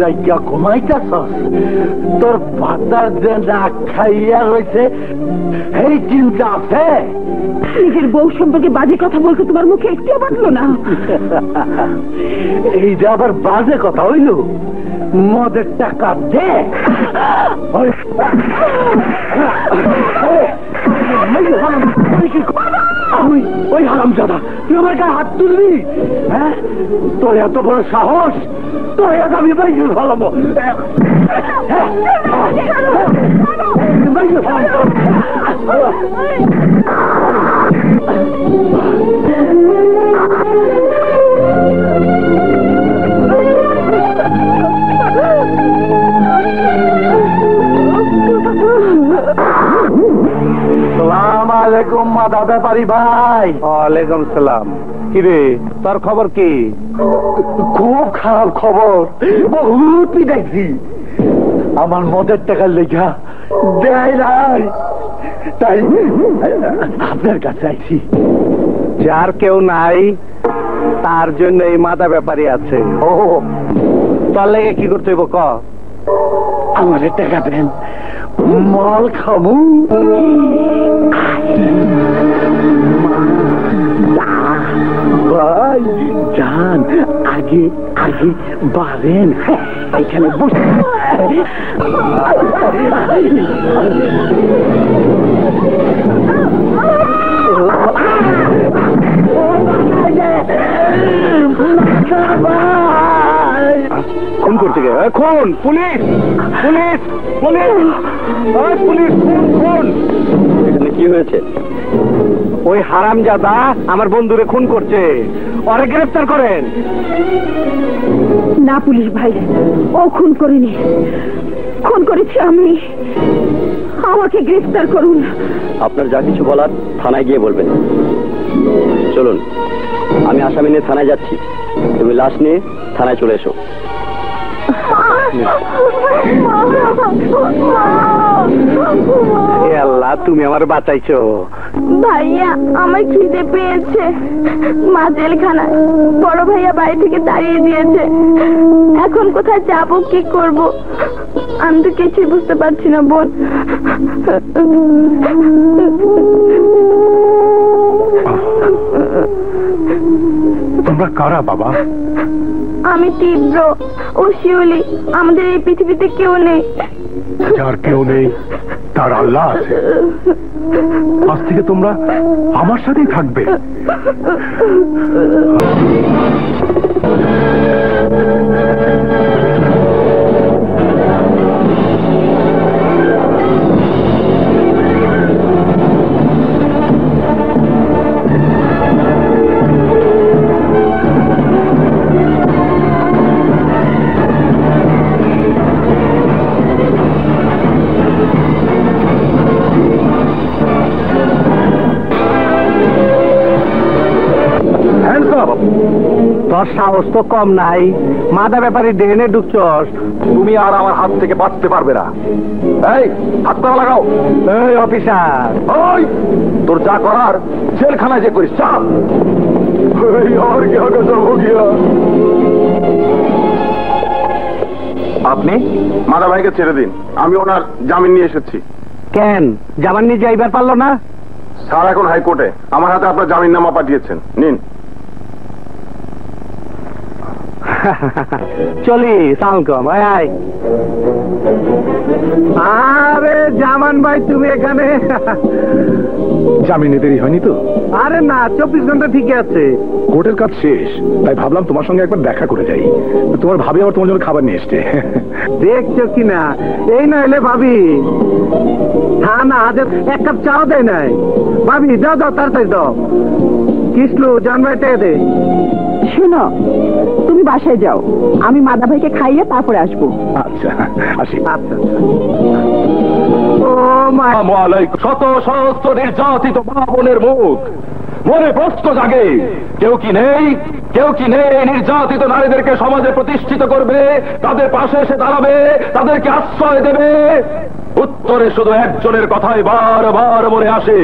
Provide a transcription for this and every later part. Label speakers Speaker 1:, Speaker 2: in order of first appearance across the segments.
Speaker 1: জায়গা ঘুমাইতেছস? তোর ভাতার যে না খাইয়া হয়েছে এই চিন্তা আছে?
Speaker 2: নিজের বউ সম্পর্কে বাজে কথা বলতে তোমার মুখে একটু বাঁধলো না?
Speaker 1: এইটা আবার বাজে কথা হইল? মদের টাকা দে। ওই হারামজাদা, তুই আমার গায়ে হাত তুলবি? হ্যাঁ, তোর এত বড় সাহস? তোর আমি বাইরে ফেলাবো। সালাম আলাইকুম মাদা ব্যাপারী ভাই।
Speaker 3: ওয়ালাইকুম সালাম। কিরে, তোর খবর কি?
Speaker 1: খুব খারাপ খবর, বহুত পিটাইছি। আমার মদের টাকার লেখা দেয় নাই, তাই আপনার কাছে আইছি।
Speaker 3: যার কেউ নাই তার জন্য এই মাদা ব্যাপারী আছে।
Speaker 1: ও,
Speaker 3: তোর লেগে কি করতে হইব ক?
Speaker 1: আমাদের টাকা দেন, মাল খামু। ভাই যান, আগে আগে বাড়েন, এখানে বসে।
Speaker 3: খুন করতে গে? খুন! পুলিশ! পুলিশ! পুলিশ! পুলিশ! খুন! এখানে কি হয়েছে? ওই হারামজাদা আমার বন্ধুরে খুন করছে, ওরে গ্রেফতার করেন।
Speaker 2: না পুলিশ ভাই, ও খুন করেনি, খুন করেছি আমি। আমাকে গ্রেফতার করুন।
Speaker 4: আপনার যা কিছু বলার থানায় গিয়ে বলবেন। চলুন, আমি আসামি নিয়ে থানায় যাচ্ছি, তুমি লাশ নিয়ে থানায় চলে এসো।
Speaker 3: আল্লাহ, তুমি আমার বাঁচাইছো।
Speaker 5: ভাইয়া, আমার খিদে পেয়েছে, মা জেলখানায়, বড় ভাইয়া বাড়ি থেকে তাড়িয়ে দিয়েছে। এখন কোথায় যাবো, কি করব? আমি তো কিছুই বুঝতে পারছি না বোন।
Speaker 6: তোমরা কারা বাবা?
Speaker 5: আমি তীব্র ও শিউলি, আমাদের এই পৃথিবীতে কেউ নেই।
Speaker 6: যার কেউ নেই তার আল্লাহ আছে। আজ থেকে তোমরা আমার সাথেই থাকবে।
Speaker 3: তোর সাহস তো কম নাই, মাদা ব্যাপারী ড্রেনে ঢুকছস।
Speaker 6: তুমি আর আমার হাত থেকে বাঁচতে পারবে না। এই, হাত পা লাগাও।
Speaker 3: এই অফিসার,
Speaker 6: ওই তোর যা করার জেলখানায় যে করিস, চাপ। আর কি আগে যাবো গিয়া। আপনি মাদা ভাইকে ছেড়ে দিন, আমি ওনার জামিন নিয়ে এসেছি।
Speaker 3: কেন জামিন নিয়ে যাইবার পারলো না?
Speaker 6: স্যার এখন হাইকোর্টে, আমার হাতে আপনার জামিননামা পাঠিয়েছেন, নিন।
Speaker 3: চলি সালকম। আরে জামান ভাই, তুমি এখানে?
Speaker 6: জামিনে দেরি হয়নি তো?
Speaker 3: আরে না, 24 ঘন্টা ঠিকই আছে।
Speaker 6: কোর্টের কাজ শেষ, তাই ভাবলাম তোমার সঙ্গে একবার দেখা করে যাই। তোমার ভাবি আবার তোমার জন্য খাবার নিয়ে এসছে।
Speaker 3: দেখছো কিনা, এই না এলে ভাবি হ্যাঁ না, আজ এক কাপ চাও দেয় নাই। ভাবি যাও যাও, তাড়াতাড়ি দাও। কিসলু জান ভাই দে।
Speaker 2: শোনো, তুমি বাসায় যাও, আমি মাদা ভাইকে খাইয়ে তারপরে আসবো।
Speaker 6: আচ্ছা, আসি।
Speaker 3: আচ্ছা।
Speaker 6: শত সহস্র নির্যাতিত মা বোনের মুখ মনে প্রশ্ন জাগে, কেউ কি নেই, কেউ কি নেই নির্যাতিত নারীদেরকে সমাজে প্রতিষ্ঠিত করবে, তাদের পাশে এসে দাঁড়াবে, তাদেরকে আশ্রয় দেবে? উত্তরে শুধু একজনের কথাই বারবার মনে আসে,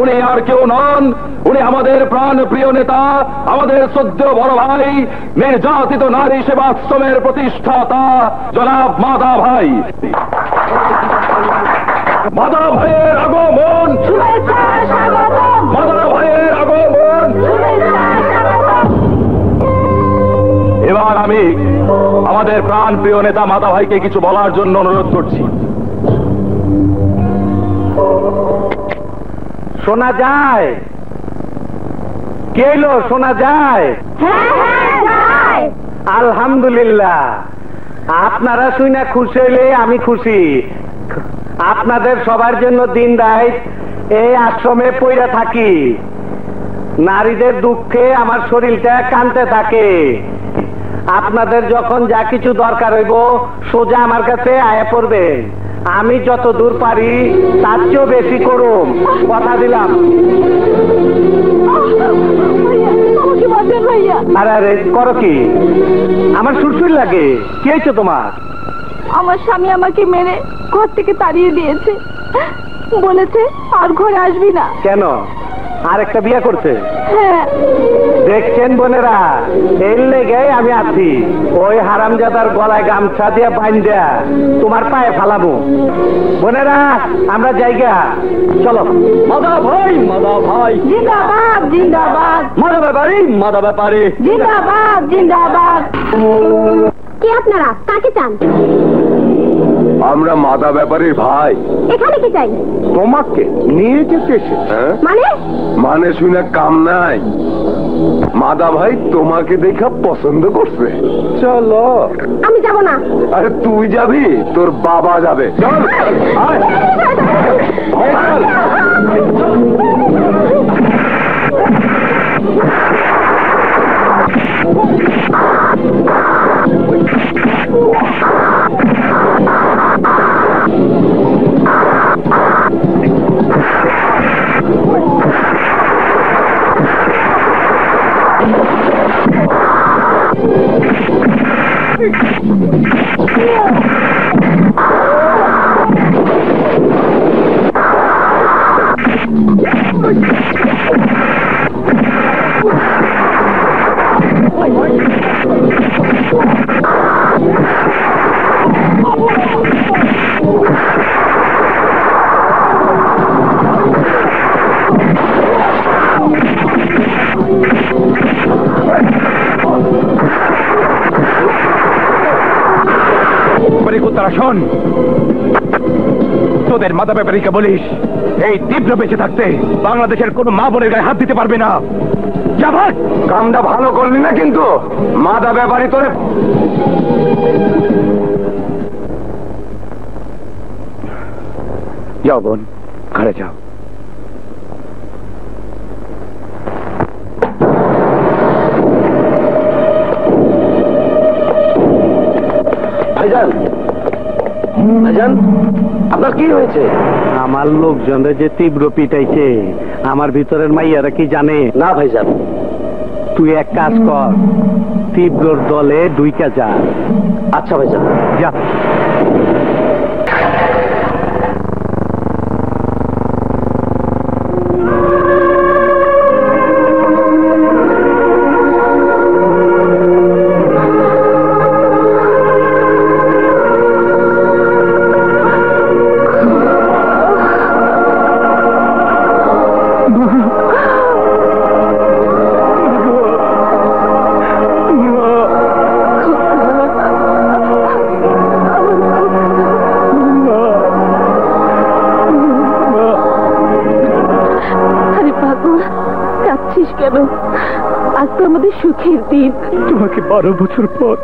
Speaker 6: উনি আর কেউ নন, উনি আমাদের প্রাণ প্রিয় নেতা, আমাদের শ্রদ্ধেয় বড় ভাই, নির্যাতিত নারী সেবাশ্রমের প্রতিষ্ঠাতা জনাব মাধা ভাই। মাধা ভাইয়ের আগমন, মাধা ভাইয়ের আগমন। এবার আমি আমাদের প্রাণ প্রিয় নেতা মাধা ভাইকে কিছু বলার জন্য অনুরোধ করছি।
Speaker 3: শোনা যায়? কে এলো? শোনা যায়? আলহামদুলিল্লাহ, আপনারা শুনে খুশি হইলে আমি খুশি। আপনাদের সবার জন্য দিন রাত এই আশ্রমে পইরা থাকি। নারীদের দুঃখে আমার শরীরটা কাঁদতে থাকে। আপনাদের যখন যা কিছু দরকার হইব সোজা আমার কাছে আয়া পড়বে। আমি যত দূর পারি তার চেয়েও বেশি করুম, কথা দিলাম। আরে আরে করো কি? আমার সুরসুর লাগে। কি হয়েছে তোমার?
Speaker 5: আমার স্বামী আমাকে মেরে ঘর থেকে তাড়িয়ে দিয়েছে, বলেছে আর ঘরে আসবি না।
Speaker 3: কেন? আর একটা বিয়ে করছে?
Speaker 5: হ্যাঁ।
Speaker 3: দেখছেন বোনেরা, এর লেগে আমি আছি। ওই হারামজাদার গলায় গামছা দিয়ে বাইন্ধা তোমার পায়ে ফালাবো। বোনেরা আমরা জায়গা চলো।
Speaker 4: মাধা ভাই, মাধা ভাই
Speaker 5: জিন্দাবাদ, জিন্দাবাদ।
Speaker 4: মাধা ব্যাপারী, মাধা ব্যাপারী
Speaker 5: জিন্দাবাদ, জিন্দাবাদ। কে আপনারা? কাকে চান?
Speaker 6: আমরা মাধা ব্যাপারীর ভাই।
Speaker 5: এখানে কি চাই?
Speaker 6: তোমাকে নিয়ে যেতে এসেছে। মানে শুনে কাম নাই। মাধা ভাই তোমাকে দেখা পছন্দ করছে। চলো।
Speaker 5: আমি যাব না।
Speaker 6: আরে তুই যাবি? তোর বাবা যাবে। চল আয়। চল। শোন, তোদের মাধা ব্যাপারীকে বলিস এই তীব্র বেঁচে থাকতে বাংলাদেশের কোন মা বোনের গায়ে হাত দিতে পারবে না। যাবার কামটা ভালো করলি না কিন্তু। মাধা ব্যাপারী তোরে যাও বোন, ঘরে যাও।
Speaker 4: ভাইজান, ভাইজান আপনার কি হয়েছে?
Speaker 3: আমার লোকজনের যে তীব্র পিটাইছে, আমার ভিতরের মাইয়ারা কি জানে?
Speaker 4: না ভাইজান।
Speaker 3: তুই এক কাজ কর, তীব্রর দলে ঢুইকা যা।
Speaker 4: আচ্ছা ভাইজান,
Speaker 3: যা।
Speaker 5: কেন? আজ তো আমাদের সুখের দিন।
Speaker 6: তোমাকে 12 বছর পর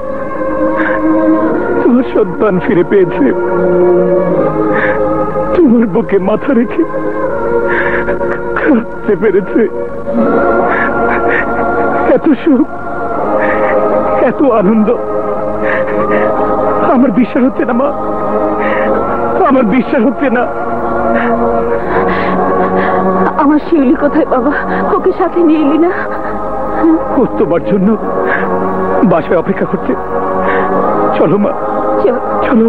Speaker 6: তোমার সন্তান ফিরে পেয়েছে। তোমার বুকে মাথা রেখে কাঁদতে পেরেছে। এত সুখ, এত আনন্দ আমার বিশ্বাস হচ্ছে না মা, আমার বিশ্বাস হচ্ছে না।
Speaker 5: আমার শিউলি কোথায় বাবা? ওকে সাথে নিয়ে এলি না?
Speaker 6: ও তোমার জন্য বাসায় অপেক্ষা করছে। চলো মা, চলো।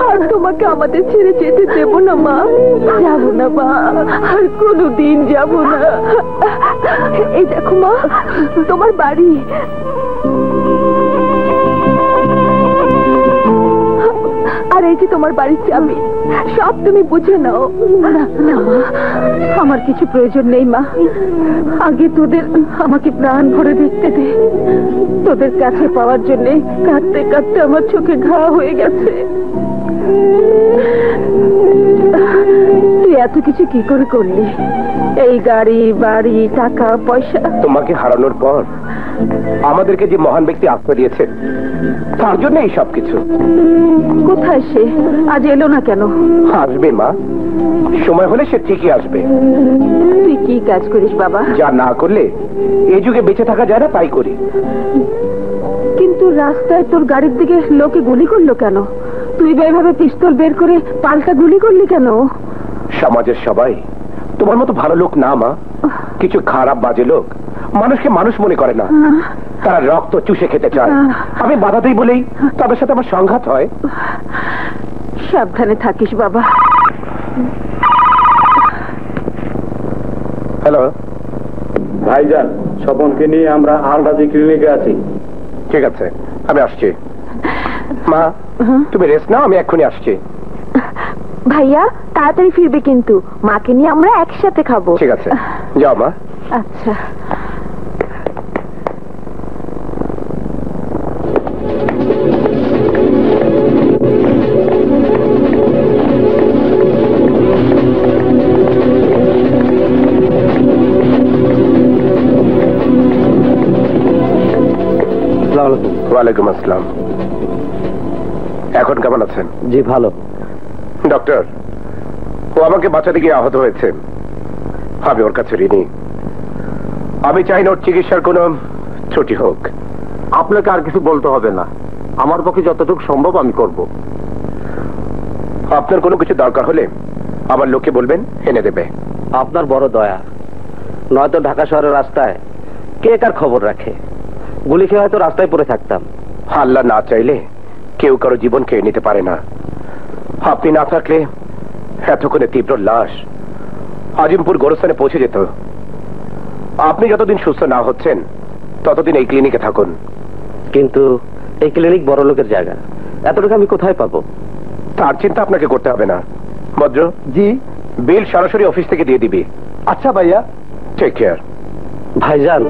Speaker 2: আর তোমাকে আমাদের ছেড়ে যেতে দেব না মা, যাব না মা, আর কোনোদিন যাব না। এই দেখো মা, তোমার বাড়ি। আর এই যে তোমার বাড়ির চাবি, সব তুমি বুঝে নাও। না না মা, আমার কিছু প্রয়োজন নেই মা। আগে তোদের আমাকে প্রাণ ভরে দেখতে দে। তোদের কাছে পাওয়ার জন্য কাঁদতে কাঁদতে আমার চোখে ঘা হয়ে গেছে। তুই এত কিছু কি করে করলি? এই গাড়ি বাড়ি টাকা পয়সা।
Speaker 3: তোমাকে হারানোর পর আমাদেরকে যে মহান ব্যক্তি আশ্রয় দিয়েছে, তার জন্য এই সব কিছু।
Speaker 2: কোথায় সে? আজ এলো না কেন?
Speaker 3: আসবে মা, সময় হলে সে ঠিকই আসবে।
Speaker 2: তুই কি কাজ করিস বাবা?
Speaker 3: যা না করলে এই যুগে বেঁচে থাকা যায় না, তাই করি।
Speaker 2: কিন্তু রাস্তায় তোর গাড়ির দিকে লোকে গুলি করলো কেন? তুই এভাবে পিস্তল বের করে পাল্টা গুলি করলি কেন?
Speaker 3: সমাজের সবাই তোমার মতো ভালো লোক না মা। কিছু খারাপ বাজে লোক মানুষকে মানুষ মনে করে না, তারা রক্ত চুষে খেতে চায়। আমি বাধা দিই বলেই তাদের সাথে আমার সংঘাত হয়।
Speaker 2: সাবধানে থাকিস বাবা।
Speaker 3: হ্যালো
Speaker 6: ভাইজান, স্বপনকে নিয়ে আমরা আলরাজি ক্লিনিকে আছি।
Speaker 3: ঠিক আছে, আমি আসছি। মা তুমি রেস্ট নাও, আমি এক্ষুনি আসছি।
Speaker 2: ভাইয়া তাড়াতাড়ি ফিরবে কিন্তু, মাকে নিয়ে আমরা একসাথে খাবো।
Speaker 3: ঠিক আছে, যাও মা।
Speaker 2: আচ্ছা।
Speaker 3: ওয়ালাইকুম আসসালাম। এখন কেমন আছেন?
Speaker 4: জি ভালো।
Speaker 3: ডক্টর, ও আমাকে বাঁচাতে গিয়ে আহত হয়েছে। আমি ওর কাছে ঋণী। আমি চাই না ওর চিকিৎসার কোনো ত্রুটি হোক।
Speaker 1: আপনাকে আর কিছু বলতে হবে না, আমার পক্ষে যতটুকু সম্ভব আমি করব।
Speaker 3: আপনার কোনো কিছু দরকার হলে আমার লোককে বলবেন, এনে দেবে।
Speaker 4: আপনার বড় দয়া, নয়তো ঢাকা শহরের রাস্তায় কে কার খবর রাখে। গুলি খেয়ে হয়তো রাস্তায় পড়ে থাকতাম।
Speaker 3: আল্লাহ না চাইলে কেউ কারো জীবন খেয়ে নিতে পারে না। আপনি না থাকলে এতক্ষণে তীব্র লাশ আজিমপুর গোরস্থানে পৌঁছে যেত। আপনি যতদিন সুস্থ না হচ্ছেন ততদিন এই ক্লিনিকে থাকুন।
Speaker 4: কিন্তু এই ক্লিনিক বড় লোকের জায়গা, এত টাকা আমি কোথায় পাবো?
Speaker 3: তার চিন্তা আপনাকে করতে হবে না। ভদ্র
Speaker 1: জি।
Speaker 3: বিল সরাসরি অফিস থেকে দিয়ে দিবি।
Speaker 1: আচ্ছা ভাইয়া।
Speaker 3: Take care.
Speaker 4: ভাইজান,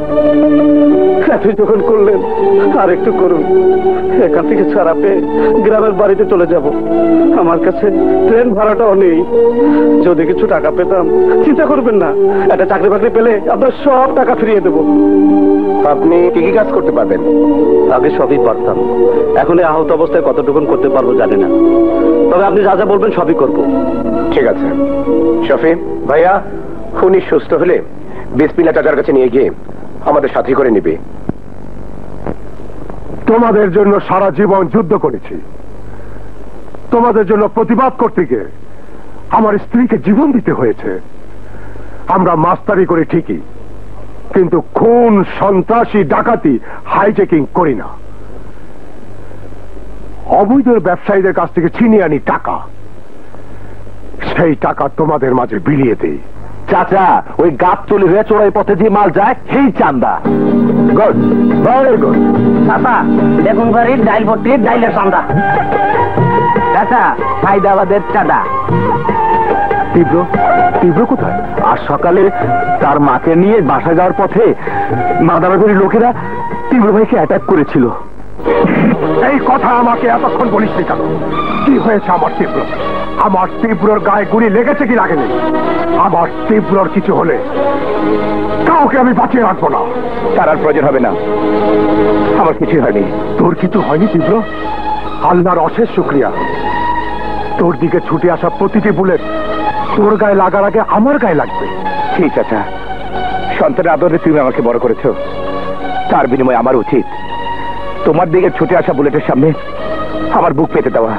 Speaker 1: আপনি যখন করলেন আর একটু করুন। এখান থেকে ছাড়া পেয়ে গ্রামের বাড়িতে চলে যাব। আমার কাছে ট্রেন ভাড়াটাও নেই। যদি কিছু টাকা পেতাম, চিন্তা করবেন না, একটা চাকরি বাকরি পেলে আপনার সব টাকা ফিরিয়ে দেবো।
Speaker 3: আপনি কি কি কাজ করতে পারবেন?
Speaker 4: আগে সবই পারতাম, এখন এই আহত অবস্থায় কতটুকুন করতে পারবো জানি না। তবে আপনি যা যা বলবেন সবই করবো।
Speaker 3: ঠিক আছে শফি ভাইয়া, উনি সুস্থ হলে বিসমিল্লাহ চাচার কাছে নিয়ে গিয়ে আমাদের সাথী করে নিবে।
Speaker 7: তোমাদের জন্য সারা জীবন যুদ্ধ করেছি। তোমাদের জন্য প্রতিবাদ করতে গিয়ে আমার স্ত্রীকে জীবন দিতে হয়েছে। আমরা মাস্তারি করি ঠিকই, কিন্তু খুন, সন্ত্রাসী, ডাকাতি, হাইজেকিং করি না। অবৈধ ব্যবসায়ীদের কাছ থেকে ছিনিয়ে আনি টাকা, সেই টাকা তোমাদের মাঝে বিলিয়ে দেই।
Speaker 1: চাচা, ওই গাবতলি হয়ে চোরাই পথে যে মাল যায় সেই চান্দা।
Speaker 7: Good, very good.
Speaker 1: চাচা, বেগুন বাড়ির ডাইল ভর্তির ডাইলের চান্দা। চাচা,
Speaker 3: চাচা হায়দ্রাবাদের চাঁদা।
Speaker 7: তীব্র তীব্র কোথায়?
Speaker 3: আর সকালে তার মাকে নিয়ে বাসা যাওয়ার পথে মাদারবাড়ির লোকেরা তীব্র ভাইকে অ্যাটাক করেছিল।
Speaker 7: এই কথা আমাকে এতক্ষণ বলিসনি কেন? কি হয়েছে আমার তীব্র? আমার তীব্রর গায়ে গুলি লেগেছে কি লাগেনি? আমার তীব্রর কিছু হলে কাউকে আমি বাঁচিয়ে রাখবো না।
Speaker 3: তার আর প্রয়োজন হবে না, আমার কিছুই হয়নি।
Speaker 7: তোর কিছু হয়নি তীব্র? আল্লাহর অশেষ শুকরিয়া। তোর দিকে ছুটে আসা প্রতিটি বুলেট তোর গায়ে লাগার আগে আমার গায়ে লাগবে।
Speaker 3: ঠিক আছে, সন্তানের আদরে তুমি আমাকে বড় করেছো, তার বিনিময়ে আমার উচিত তোমার দিকে ছুটে আসা বুলেটের সামনে আমার বুক পেতে দেওয়া।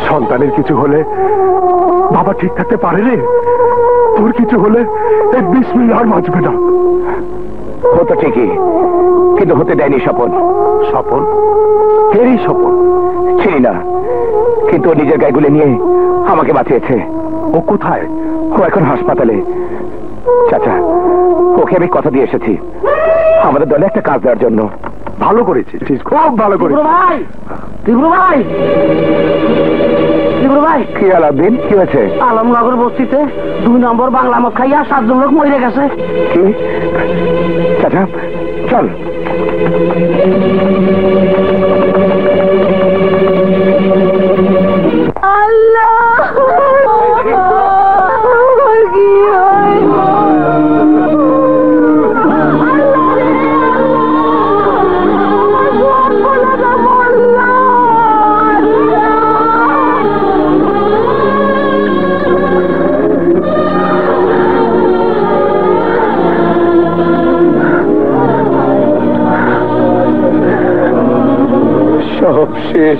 Speaker 7: সন্তানের কিছু হলে বাবা ঠিক থাকতে পারে রে? তোর কিছু হলে এই বিসমিল্লাহ আর বাঁচবে না।
Speaker 3: হতো ঠিকই, কিন্তু হতে দেয়নি স্বপন।
Speaker 7: স্বপন? কেরই স্বপন?
Speaker 3: চিনি না, কিন্তু ও নিজের গায়ে নিয়ে আমাকে বাঁচিয়েছে।
Speaker 7: ও কোথায়?
Speaker 3: ও এখন হাসপাতালে। চাচা, ওকে আমি কথা দিয়ে এসেছি আমাদের দলে একটা কাজ দেওয়ার জন্য।
Speaker 7: ভালো করেছিস, খুব ভালো করেছিস।
Speaker 3: ভাই, তীব্র ভাই, তীব্র ভাই। কি আলাউদ্দিন, কি হয়েছে?
Speaker 8: আলমনগর বস্তিতে 2 নম্বর বাংলা মদ খাইয়া 7 জন লোক মরে গেছে।
Speaker 3: কি? চাচা চল। সব শেষ,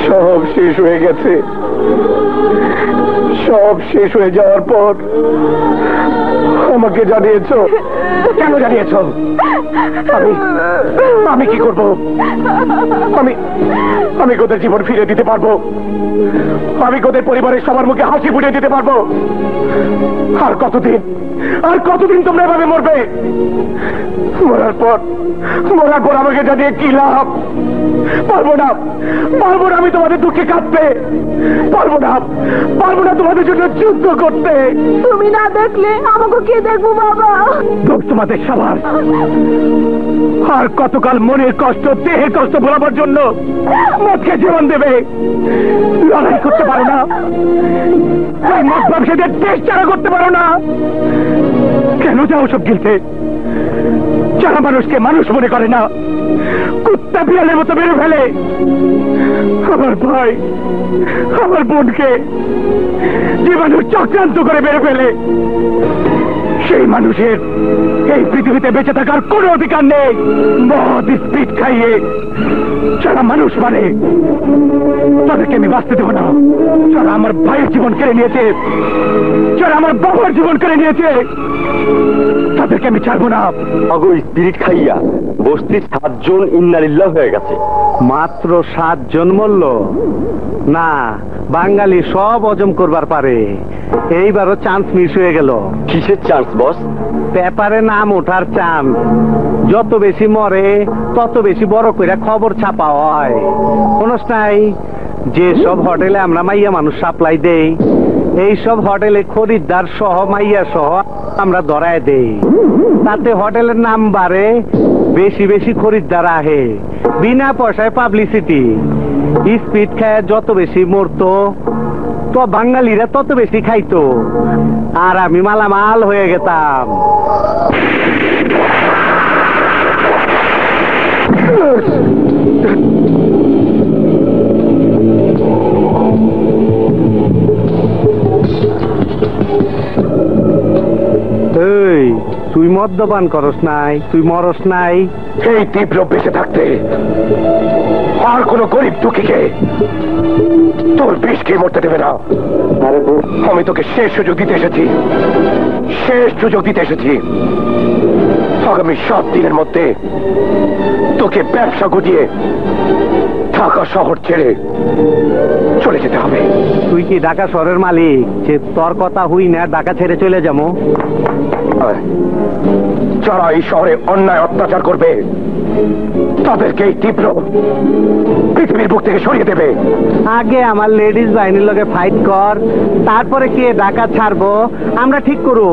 Speaker 3: সব শেষ হয়ে গেছে। সব শেষ হয়ে যাওয়ার পর আমাকে জানিয়েছো? কেন জানিয়েছো? আমি কি করব? আমি ওদের জীবন ফিরে দিতে পারবো? আমি ওদের পরিবারের সবার মুখে হাসি ফুটিয়ে দিতে পারবো? আর কতদিন তোমরা এভাবে মরবে? মরার পর আমাকে জানিয়ে কি লাভ? পারবো না আমি তোমাদের দুঃখে কাঁদতে পারবো না তোমাদের জন্য যুদ্ধ করতে।
Speaker 2: তুমি না দেখলে আমাকে কে দেখবো বাবা?
Speaker 3: তোমাদের সবার আর কতকাল মনের কষ্ট, দেহের কষ্ট ভোলাবার জন্য মদকে জীবন দেবে? লড়াই করতে পারো না? ওই মদ ব্যবসাদের দেশ চারা করতে পারো না? কেন যাও সব গিলতে? যারা মানুষকে মানুষ মনে করে না, কুত্তা বিড়ালের মতো মেরে ফেলে। আমার ভাই, আমার বোনকে যে মানুষ চক্রান্ত করে মেরে ফেলে, সেই মানুষের এই পৃথিবীতে বেঁচে থাকার কোনো অধিকার নেই। মদ স্পিড খাইয়ে যারা মানুষ মানে, তাদেরকে আমি বাঁচতে দেবো না। যারা আমার ভাইয়ের জীবন কেড়ে নিয়েছে, যারা আমার বাবার জীবন কেড়ে নিয়েছে, তাদেরকে আমি ছাড়বো না।
Speaker 4: আগো স্পিরিট খাইয়া বস্তির 7 জন ইন্নালিল্লাহ হয়ে গেছে।
Speaker 1: মাত্র 7 জন মরল? না, বাঙালি সব হজম করবার পারে। এইবারও চান্স মিস হয়ে গেল।
Speaker 4: কিসের চান্স বস?
Speaker 1: পেপারে নাম ওঠার চান্স। যত বেশি মরে তত বেশি বড় করে খবর ছাপা হয়। কোনস নাই, যে সব হোটেলে আমরা মাইয়া মানুষ সাপ্লাই দেই, এই সব হোটেলে খরিদ্দার সহ মাইয়া সহ আমরা ধরায় দেই। তাতে হোটেলের নাম বাড়ে, বেশি বেশি খরিদ্দার আহে, বিনা পয়সায় পাবলিসিটি। স্পিড খায় যত বেশি মরতো, তো বাঙালিরা তত বেশি খাইতো, আর আমি মালামাল হয়ে গেতাম। এই, তুই মদ্যপান করস নাই? তুই মরস নাই?
Speaker 3: এই তীব্র বেঁচে থাকতে আর কোন গরিব দুঃখীকে তোর বিষ খেয়ে মরতে দেবে না। আমি তোকে শেষ সুযোগ দিতে এসেছি। আগামী 7 দিনের মধ্যে তোকে ব্যবসা গুটিয়ে ঢাকা শহর ছেড়ে চলে যেতে হবে।
Speaker 1: তুই কি ঢাকা শহরের মালিক যে তোর কথা হুই না ঢাকা ছেড়ে চলে যাবো?
Speaker 7: যারা এই শহরে অন্যায় অত্যাচার করবে তাদেরকে এই তীব্র পৃথিবীর বুক থেকে সরিয়ে দেবে।
Speaker 8: আগে আমার লেডিস বাহিনীর লগে ফাইট কর, তারপরে কে ডাকাত ছাড়বো আমরা ঠিক করব।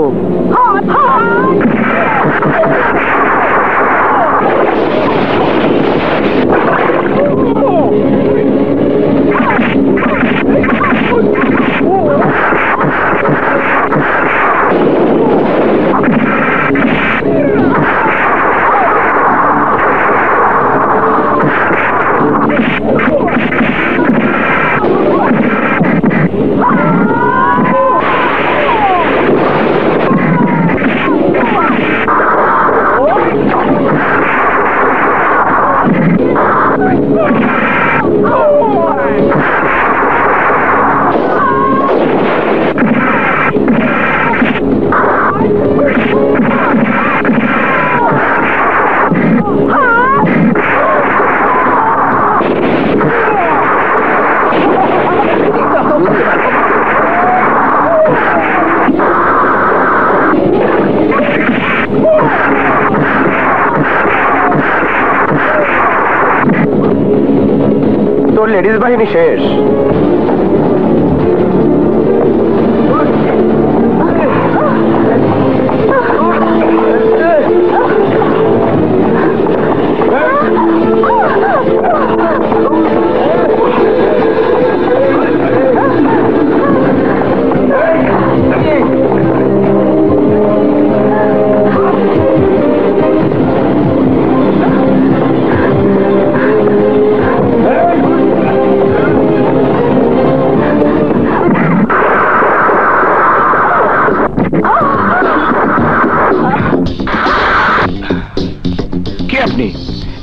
Speaker 7: তোর লেডিস বাহিনী শেষ।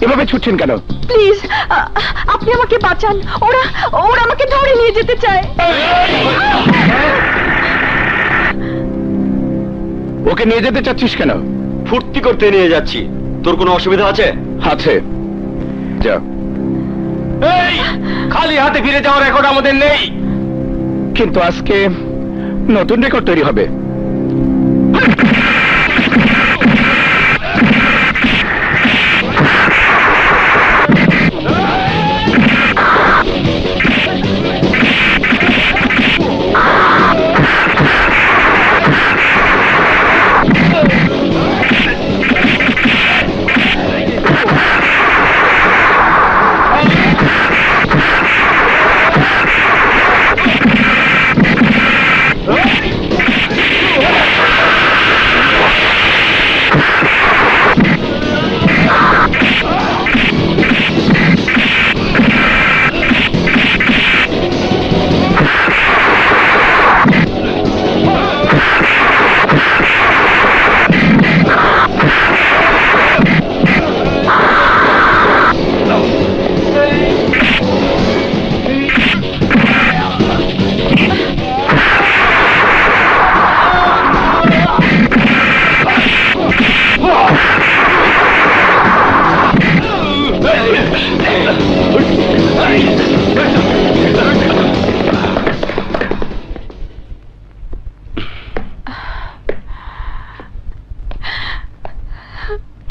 Speaker 7: এভাবে ছুটছেন কেন?
Speaker 2: প্লিজ আপনি আমাকে বাঁচান, ওরা ওরা আমাকে ধরে নিয়ে যেতে চায়।
Speaker 7: ওকে নিয়ে যেতে চাচ্ছিস কেন?
Speaker 4: ফুর্তি করতে নিয়ে যাচ্ছি। তোর কোনো অসুবিধা আছে?
Speaker 7: আছে, যা।
Speaker 6: এই খালি হাতে ফিরে যাওয়ার রেকর্ড আমাদের নেই।
Speaker 7: কিন্তু আজকে নতুন রেকর্ড তৈরি হবে।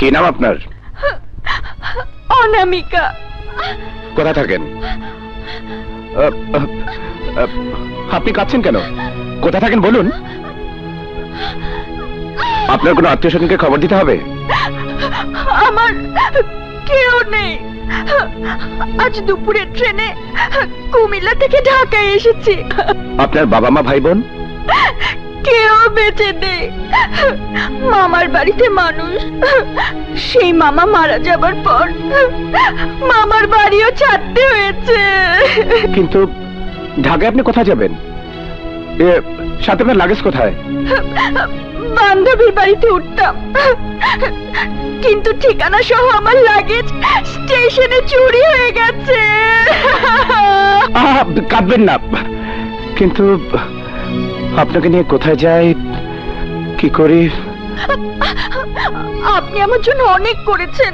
Speaker 7: কি নাম আপনার?
Speaker 2: অনামিকা।
Speaker 7: কোথা থাকেন? আপনি কাঁদছেন কেন? কোথা থাকেন বলুন। আপনার কোনো আত্মীয় স্বজনকে খবর দিতে হবে?
Speaker 2: আমার কেউ নেই। আজ দুপুরে ট্রেনে কুমিল্লা থেকে ঢাকায় এসেছি।
Speaker 7: আপনার বাবা মা ভাই বোন?
Speaker 2: কেউ বেঁচে নেই। মামার বাড়িতে মানুষ, সেই মামা মারা যাবার পর মামার বাড়িও ছাড়তে হয়েছে।
Speaker 7: কিন্তু ঢাকায় আপনি কোথায় যাবেন? সাথে আপনার লাগেজ কোথায়?
Speaker 2: বান্ধবীর বাড়িতে উঠতাম, কিন্তু ঠিকানা সহ আমার লাগেজ স্টেশনে চুরি হয়ে গেছে।
Speaker 7: কাঁদবেন না, কিন্তু আপনাকে নিয়ে কোথায় যাই, কি করি?
Speaker 2: আপনি আমার জন্য অনেক করেছেন,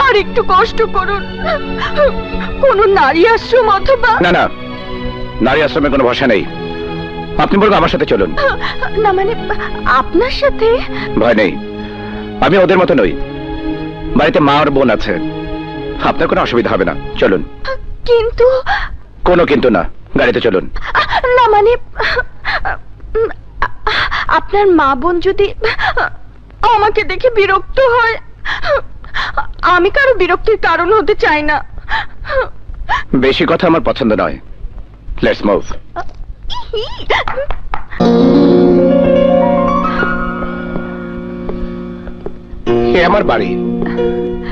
Speaker 2: আর একটু কষ্ট করুন। কোন নারী আশ্রম অথবা...
Speaker 7: না না, নারী আশ্রমে কোনো ভরসা নেই।
Speaker 6: আপনি বলবো আমার সাথে চলুন।
Speaker 2: না মানে আপনার সাথে?
Speaker 6: ভয় নেই, আমি ওদের মতো নই। বাড়িতে মা আর বোন আছে, আপনার কোনো অসুবিধা হবে না, চলুন।
Speaker 2: কিন্তু
Speaker 6: কোনো কিন্তু না, গাড়িতে চলুন।
Speaker 2: না মানে আপনার মা বোন যদি আমাকে দেখে বিরক্ত হয়, আমি কারো বিরক্তির কারণ হতে চাই না।
Speaker 6: বেশি কথা আমার পছন্দ নয়। Let's move. এ আমার বাড়ি।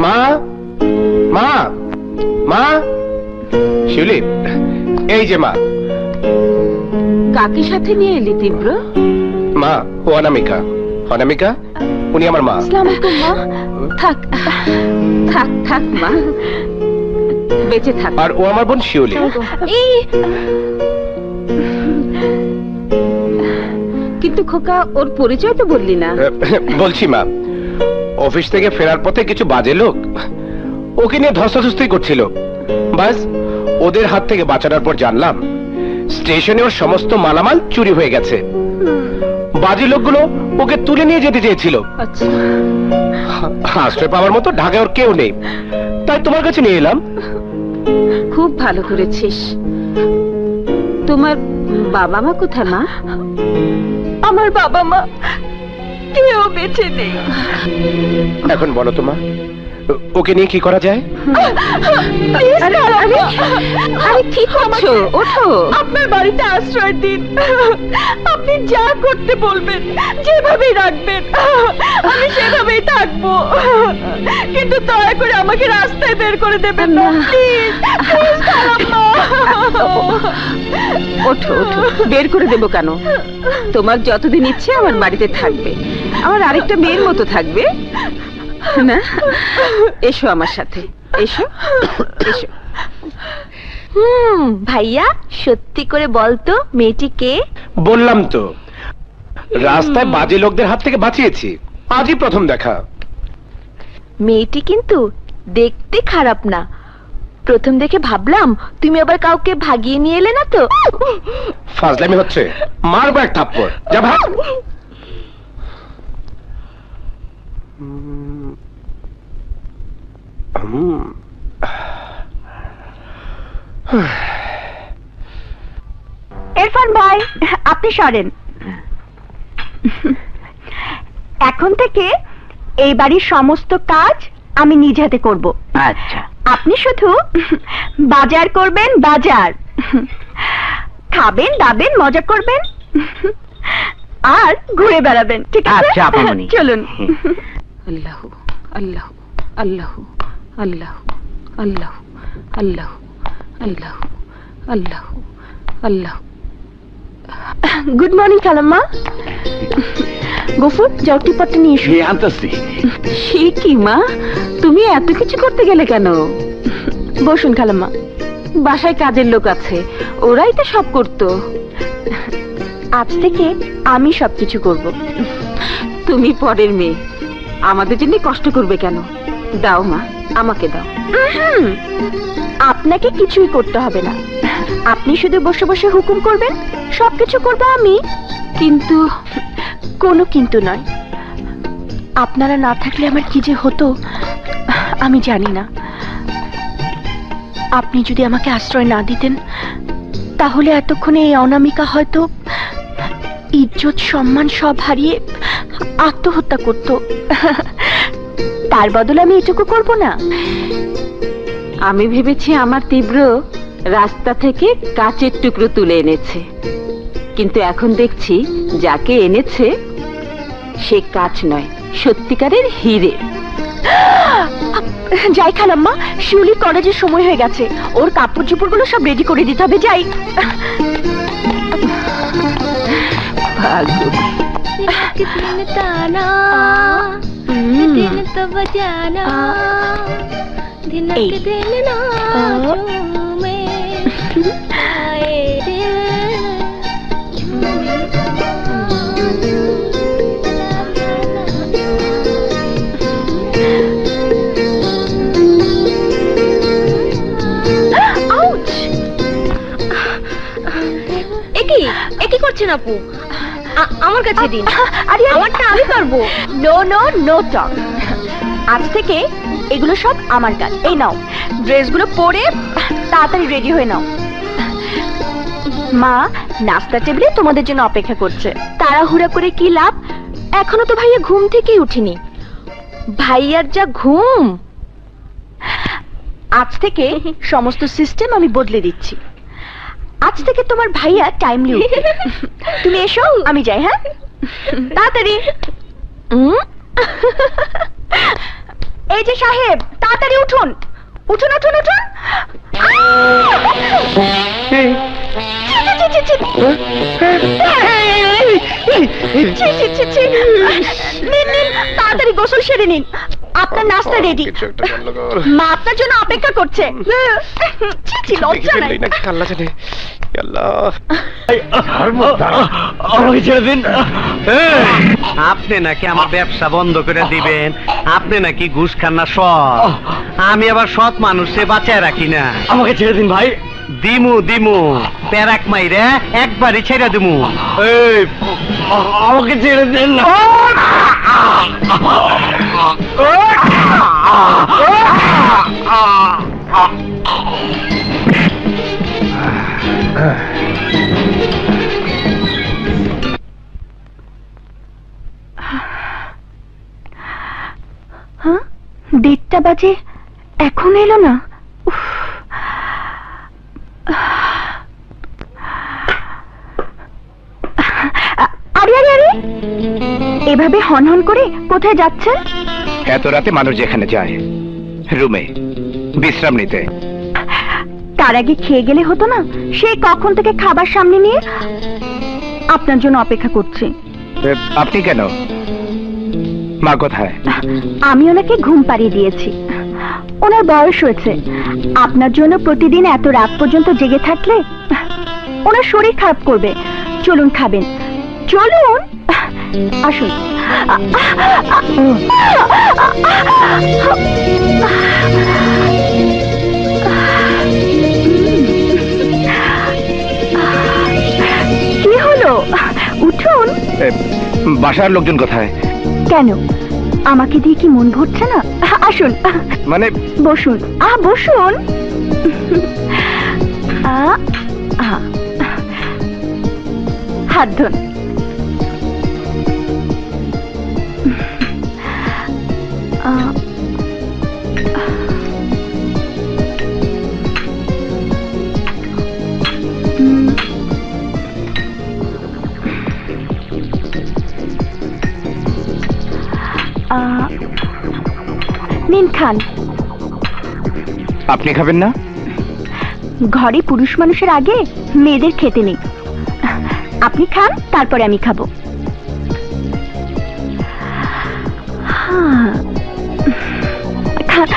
Speaker 6: মা, মা, মা, শিউলি, এই যে মা।
Speaker 2: কাকে সাথে নিয়ে এলি তীব্র?
Speaker 6: মা, ও অনামিকা। অনামিকা, উনি আমার মা।
Speaker 2: আসসালামু আলাইকুম মা। থাক থাক থাক মা, বেঁচে থাক।
Speaker 6: আর ও আমার বোন শিউলি।
Speaker 2: এই কিন্তু খোকা, ওর পরিচয় তো বললি না।
Speaker 6: বলছি মা, অফিস থেকে ফেরার পথে কিছু বাজে লোক ওকে নিয়ে ধস্তাধস্তি করছিল। বাস ওদের হাত থেকে বাঁচানোর পর জানলাম স্টেশনে ওর সমস্ত মালামাল চুরি হয়ে গেছে। বাজে লোকগুলো ওকে তুলে নিয়ে যেতে চেয়েছিল।
Speaker 2: আচ্ছা,
Speaker 6: আশ্রয় পাওয়ার মতো ঢাকায় ওর কেউ নেই, তাই তোমার কাছে নিয়ে এলাম।
Speaker 2: খুব ভালো করেছিস। তোমার বাবা মা কোথায় মা? আমার বাবা মা কেউ বেঁচে নেই।
Speaker 6: এখন বলো তো মা, ওকে নিয়ে কি করা যায়?
Speaker 2: আরে ঠিক আছো, ওঠো। আপনার বাড়িতে আশ্রয় দিন, আপনি যা করতে বলবেন, যেভাবেই রাখবেন, আমি সেভাবেই থাকবো। কিন্তু দয়া করে আমাকে রাস্তায় বের করে দেবেন না, প্লিজ। ওঠো ওঠো, বের করে দেবো কেন? তোমার যতদিন ইচ্ছে আমার বাড়িতে থাকবে, আমার আরেকটা মেয়ের মতো থাকবে না। এসো আমার সাথে, এসো এসো। ভাইয়া, সত্যি করে বলতো মেয়েটি কে?
Speaker 6: বললাম তো, রাস্তায় বাজে লোকদের হাত থেকে বাঁচিয়েছি, আজই প্রথম দেখা।
Speaker 5: মেয়েটি কিন্তু দেখতে খারাপ না। প্রথম দেখে ভাবলাম তুমি আবার কাউকে ভাগিয়ে নিয়ে এলে না তো।
Speaker 6: ফাজলামি হচ্ছে, মারবো এক থাপ্পড়। যা ভাগ।
Speaker 5: ইরফান ভাই, আপনি সরেন। এখন থেকে এই বাড়ির সমস্ত কাজ আমি নিজ হাতে করব।
Speaker 8: আচ্ছা,
Speaker 5: আপনি শুধু বাজার করবেন, বাজার খাবেন, দাবেন, মজা করবেন আর ঘুরে বেড়াবেন, ঠিক আছে?
Speaker 8: আচ্ছা আপামনি,
Speaker 5: চলুন।
Speaker 2: আল্লাহ আল্লাহ আল্লাহ আল্লাহ আল্লাহ আল্লাহ আল্লাহ আল্লাহ আল্লাহ। গুড মর্নিং খালাম্মা। গফুর, জগটিপট্টা নিয়ে এসো।
Speaker 8: আনতেছি।
Speaker 2: সে কি মা, তুমি এত কিছু করতে গেলে কেন?
Speaker 5: বসুন খালাম্মা।
Speaker 2: বাসায় কাজের লোক আছে, ওরাই তো সব করতো।
Speaker 5: আজ থেকে আমি সবকিছু করব।
Speaker 2: তুমি পরের মেয়ে, আমাদের জন্য কষ্ট করবে কেন? দাও মা, আমাকে দাও।
Speaker 5: আপনাকে কিছুই করতে হবে না, আপনি শুধু বসে বসে হুকুম করবেন, সবকিছু করবো আমি।
Speaker 2: কিন্তু
Speaker 5: কোনো কিন্তু নয়। আপনারা না থাকলে আমার কি যে হতো আমি জানি না। আপনি যদি আমাকে আশ্রয় না দিতেন, তাহলে এতক্ষণে এই অনামিকা হয়তো ইজ্জত সম্মান সব হারিয়ে আত্মহত্যা করত। তার বদলে আমি এটুকু করব না।
Speaker 2: আমি ভেবেছি আমার তীব্র রাস্তা থেকে কাচের টুকরো তুলে এনেছে, কিন্তু এখন দেখছি যাকে এনেছে সে কাচ নয়, সত্যিকারের হিরে।
Speaker 5: যাই খালাম্মা, শিউলি কলেজের সময় হয়ে গেছে, ওর কাপড় চোপড় গুলো সব রেডি করে দিতে হবে। যাই। আসেন আপু, আমার কাছে দিন। আরে আমারটা আমি পারবো। No no no talk. আজ থেকে এগুলো সব আমার কাজ। এই নাও, ড্রেসগুলো পরে তাড়াতাড়ি রেডি হয়ে নাও। মা নাস্তা টেবিলে তোমাদের জন্য অপেক্ষা করছে। তাড়াহুড়া করে কি লাভ? এখনো তো ভাইয়া ঘুম থেকেই উঠিনি। ভাইয়ার যা ঘুম। আজ থেকে সমস্ত সিস্টেম আমি বদলে দিচ্ছি। আজ থেকে তোমার ভাইয়া টাইমলি উঠবে। তুমি এসো, আমি যাই। হ্যাঁ, তাড়াতাড়ি। এই যে সাহেব, তাড়াতাড়ি উঠুন, উঠুন উঠুন উঠুন। তাড়াতাড়ি গোসল সেরে নিন, আপনার নাস্তা রেডি। মা আপনার জন্য অপেক্ষা করছে। লজ্জা নাই?
Speaker 8: আমাকে ছেড়ে দিন। আপনি নাকি আমার ব্যবসা বন্ধ করে দিবেন, আপনি নাকি ঘুষ খান না সৎ। আমি আবার সৎ মানুষে বাঁচায় রাখি না।
Speaker 3: আমাকে ছেড়ে দিন ভাই।
Speaker 8: দিমু দিমু প্যারাক মাইরে একবারই ছেড়ে দিমু।
Speaker 3: আমাকে ছেড়ে দিন না।
Speaker 5: হ্যাঁ, 1:30 বাজে, এখন এলো না। আরে আরে আরে, এভাবে হনহন করে কোথায় যাচ্ছেন?
Speaker 6: এত রাতে মানুষ যেখানে যায়, রুমে বিশ্রাম নিতে।
Speaker 5: তার আগে খেয়ে গেলে হতো না? সে কখন থেকে খাবার সামনে নিয়ে আপনার জন্য অপেক্ষা করছে।
Speaker 6: আপনি কেন? মা কোথায়?
Speaker 5: আমি ওনাকে ঘুম পাড়িয়ে দিয়েছি। ওনার বয়স হয়েছে। আপনার জন্য প্রতিদিন এত রাত পর্যন্ত জেগে থাকলে ওনার শরীর খারাপ করবে। চলুন খাবেন, চলুন, আসুন। কি হলো? উঠুন।
Speaker 6: বাসার লোকজন কোথায়?
Speaker 5: কেন, আমাকে দিয়ে কি মন ভরছে না? আসুন,
Speaker 6: মানে
Speaker 5: বসুন। বসুন। হাত ধরুন। নিন খান।
Speaker 6: আপনি খাবেন না?
Speaker 5: ঘরে পুরুষ মানুষের আগে মেয়েদের খেতে নেই। আপনি খান, তারপরে আমি খাবো। খান।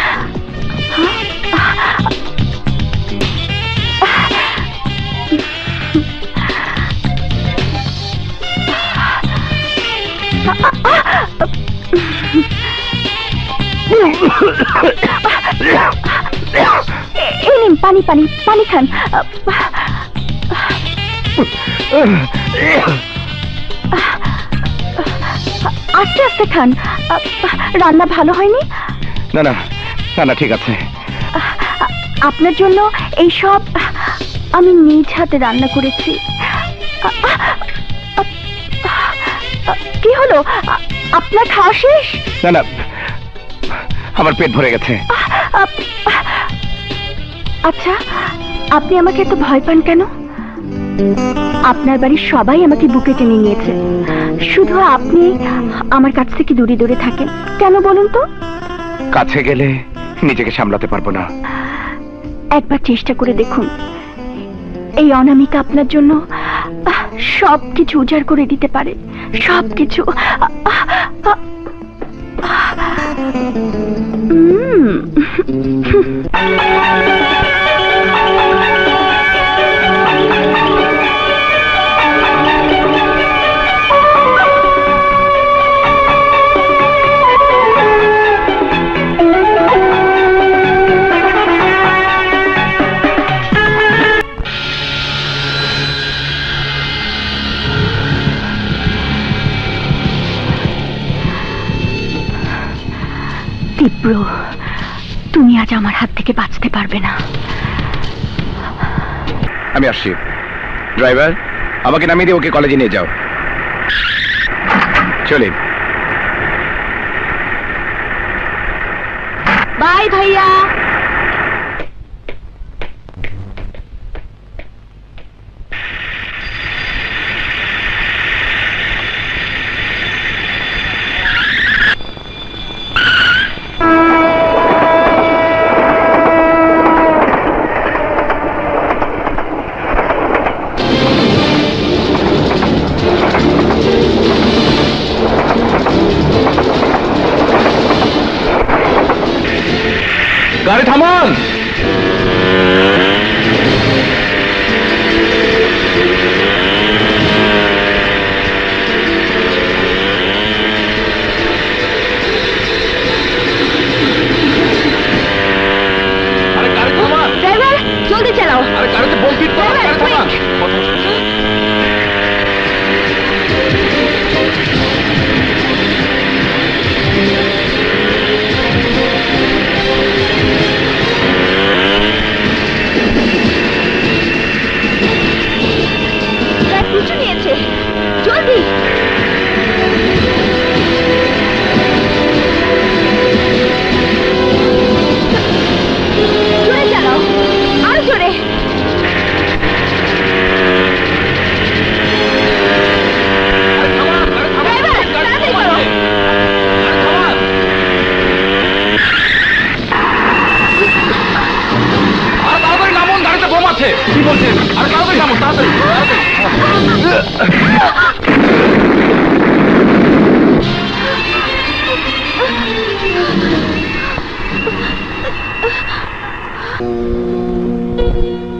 Speaker 5: এই নিন পানি, পানি, পানি খান। আস্তে আস্তে খান। রান্না ভালো হয়নি?
Speaker 6: না না না না, ঠিক আছে।
Speaker 5: আপনার জন্য এই সব আমি নিজ হাতে রান্না করেছি। কি হলো, আপনার খাওয়া শেষ?
Speaker 6: না না, আমার পেট ভরে গেছে।
Speaker 5: আচ্ছা, আপনি আমাকে এত ভয় পান কেন? আপনার বাড়ির সবাই আমাকে বুকে টেনে নিয়েছে, শুধু আপনি আমার কাছ থেকে দূরে দূরে থাকেন কেন বলুন তো?
Speaker 6: কাছে গেলে নিজেকে সামলাতে পারবো না।
Speaker 5: একবার চেষ্টা করে দেখুন। এই অনামিকা আপনার জন্য সবকিছু উজাড় করে দিতে পারে, সবকিছু।
Speaker 2: তীব্র, তুমি আজ আমার হাত থেকে বাঁচতে পারবে না।
Speaker 3: আমি আসছি। ড্রাইভার, আমাকে নামিয়ে দিয়ে ওকে কলেজে নিয়ে যাও। চলে।
Speaker 2: বাই ভাইয়া।
Speaker 6: গাড়ি থামান। আরে গাড়ি থামান।
Speaker 2: ড্রাইভার জলদি চালাও।
Speaker 6: আরে গাড়িতে বল ফিট করো, গাড়ি থামান।
Speaker 2: পিছু নিয়েছে, জলদি। জোরে চালাও, আরো জোরে। ড্রাইভার তাড়াতাড়ি করো।
Speaker 6: আর তাড়াতাড়ি নামুন, গাড়িতে বোম আছে। কি বলছেন? আর তাড়াতাড়ি নামুন, তাড়াতাড়ি তাড়াতাড়ি।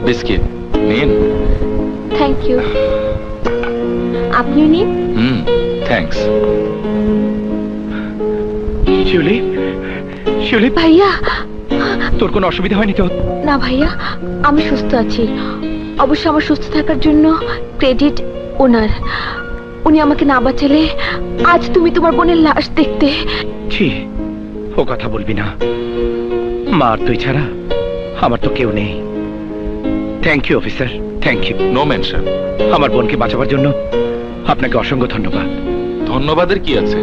Speaker 6: বিস্কিট নিন।
Speaker 2: Thank you. আপনিও নিন।
Speaker 6: থ্যাঙ্কস।
Speaker 3: শিউলি, শিউলি,
Speaker 2: ভাইয়া।
Speaker 3: তোর কোনো অসুবিধা হয়নি তো?
Speaker 2: না ভাইয়া, আমি সুস্থ আছি। অবশ্য আমার সুস্থ থাকার জন্য ক্রেডিট ওনার। উনি আমাকে না বাঁচালে আজ তুমি তোমার বোনের লাশ দেখতে।
Speaker 3: ছি, ও কথা বলবি না। মা আর তুই ছাড়া আমার তো কেউ নেই। Thank you officer, thank you.
Speaker 6: No mention.
Speaker 3: আমার বোনকে বাঁচাবার জন্য আপনাকে অসংখ্য ধন্যবাদ।
Speaker 6: ধন্যবাদের কি আছে,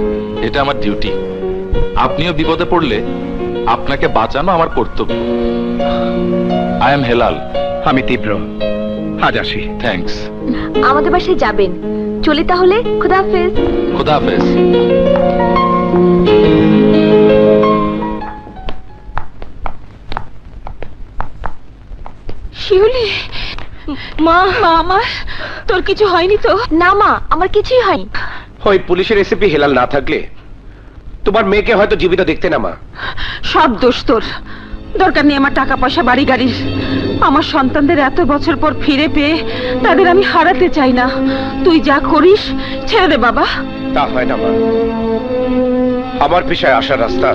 Speaker 6: এটা আমার ডিউটি। আপনিও বিপদে পড়লে আপনাকে বাঁচানো আমার কর্তব্য। I am Helal.
Speaker 3: আমি তীব্র, আজ আসি।
Speaker 6: থ্যাঙ্কস।
Speaker 2: আমাদের বাসায় যাবেন? চলি তাহলে। খুদাহাফেজ।
Speaker 6: খুদাহাফেজ।
Speaker 2: শিউলি, মা। মা আমার, তোর কিছু হয়নি তো? না মা, আমার কিছুই হয়নি।
Speaker 3: ওই পুলিশের এসিপি হেলাল না থাকলে তোমার মেয়েকে হয়তো জীবিত দেখতে না মা।
Speaker 9: সব দোষ তোর। দরকার নেই আমার টাকা পয়সা বাড়ি গাড়ির। আমার সন্তানদের এত বছর পর ফিরে পেয়ে তাদের আমি হারাতে চাই না। তুই যা করিস ছেড়ে দে বাবা।
Speaker 3: তা হয় না মা। আমার পেশায় আসার রাস্তা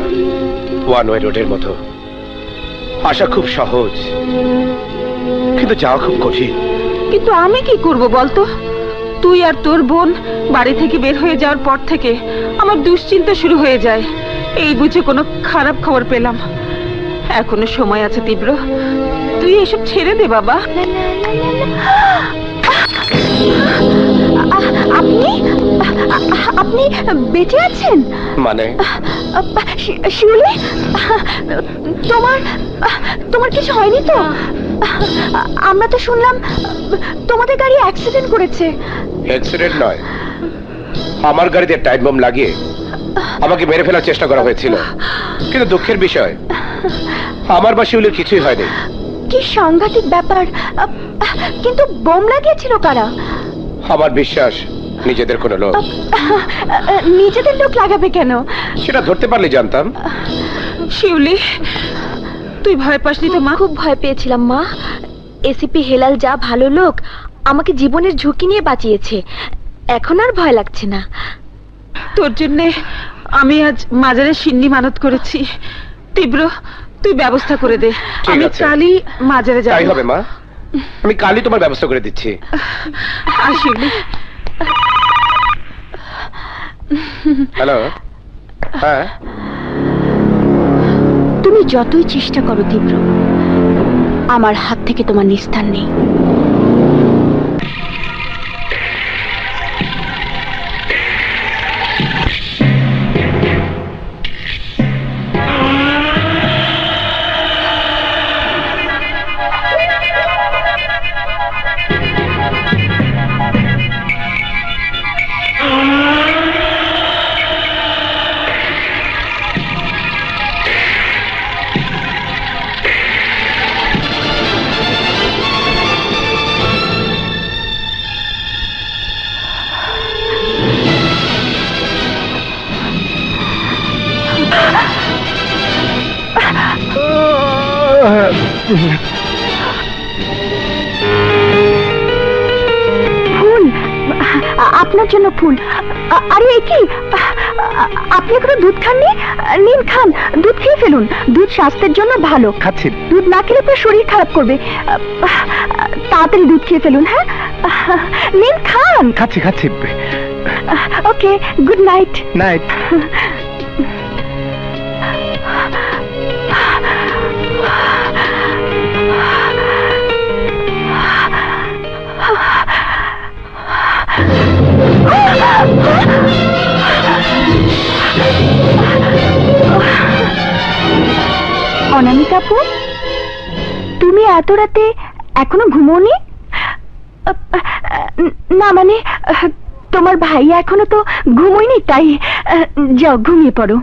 Speaker 3: ওয়ান ওয়ে রোডের মতো। আসা খুব সহজ, কিন্তু যাওয়া খুব কঠিন।
Speaker 9: কিন্তু আমি কি করব বলতো? তুই আর তোর বোন বাড়ি থেকে বের হয়ে যাওয়ার পর থেকে আমার দুশ্চিন্তা শুরু হয়ে যায়। এই বুঝে কোনো খারাপ খবর পেলাম। এখনো সময় আছে তীব্র, তুই এসব ছেড়ে দে বাবা।
Speaker 2: আপনি আপনি বেঁচে আছেন?
Speaker 3: মানে
Speaker 2: শিউলি, তোমার তোমার কিছু হয়নি তো? আমরা তো শুনলাম তোমাদের গাড়ি অ্যাক্সিডেন্ট করেছে।
Speaker 3: অ্যাক্সিডেন্ট নয়, আমার গাড়িতে টাইম বোম লাগিয়ে আমাকে মেরে ফেলার চেষ্টা করা হয়েছিল। কিন্তু দুঃখের বিষয়, আমার বা শিউলির কিছুই হয়নি।
Speaker 2: কি সাংঘাতিক ব্যাপার। কিন্তু বোম লাগিয়েছিল কারা?
Speaker 3: আমার বিশ্বাস নিজেদের কোনো লোক।
Speaker 2: নিজেদের লোক লাগাবে কেন?
Speaker 3: সেটা ধরতে পারলে জানতাম।
Speaker 9: শিউলি, তুই ভয় পাসনি তো মা?
Speaker 2: খুব ভয় পেয়েছিলাম মা। এসিপি হেলাল যা ভালো লোক, আমাকে জীবনের ঝুঁকি নিয়ে বাঁচিয়েছে। এখন আর ভয় লাগছে না।
Speaker 9: তোর জন্যে আমি আজ মাজারে সিন্নি মানত করেছি। তীব্র, তুই ব্যবস্থা করে দে। আমি কালই মাজারে যাব।
Speaker 3: তাই হবে মা, আমি কালই তোমার ব্যবস্থা করে দিচ্ছি।
Speaker 9: আসিনি।
Speaker 3: হ্যালো, হ্যাঁ
Speaker 5: তুমি যতই চেষ্টা করো তীব্র, আমার হাত থেকে তোমার নিস্তার নেই। ফুল, আপনার জন্য ফুল। আরে কি, আপনি এখনো দুধ খাননি? নিন, খান, দুধ খেয়ে ফেলুন। দুধ স্বাস্থ্যের জন্য ভালো।
Speaker 3: খাচ্ছি।
Speaker 5: দুধ না খেলে আপনার শরীর খারাপ করবে। তাড়াতাড়ি দুধ খেয়ে ফেলুন। হ্যাঁ, নিন, খান।
Speaker 3: খাচ্ছি খাচ্ছি।
Speaker 5: ওকে, গুড নাইট।
Speaker 3: নাইট।
Speaker 5: অনামিকা আপু, তুমি এত রাতে এখনো ঘুমোনি? না মানে তোমার ভাই এখনো তো ঘুমোয়নি, তাই যাও ঘুমিয়ে পড়ো,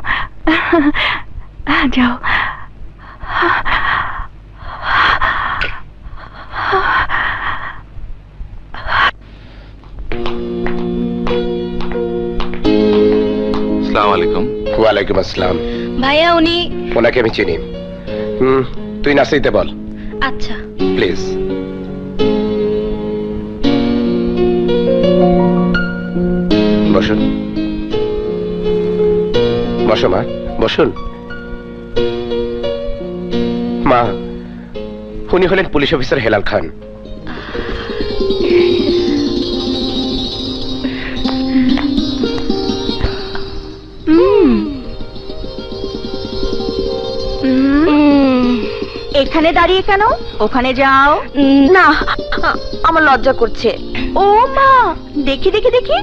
Speaker 5: যাও।
Speaker 6: আসসালামু আলাইকুম।
Speaker 7: ওয়ালাইকুম আসসালাম।
Speaker 5: ভাইয়া উনি?
Speaker 7: ওনাকে আমি চিনি। তুই নাসিতে বল।
Speaker 5: আচ্ছা
Speaker 7: প্লিজ। বসুন বসো মা, বসুন। মা, উনি হলেন পুলিশ অফিসার হেলাল খান।
Speaker 5: এখানে দাঁড়িয়ে কেন? ওখানে যাও। না, আমার লজ্জা করছে। ও মা, দেখি দেখি দেখি।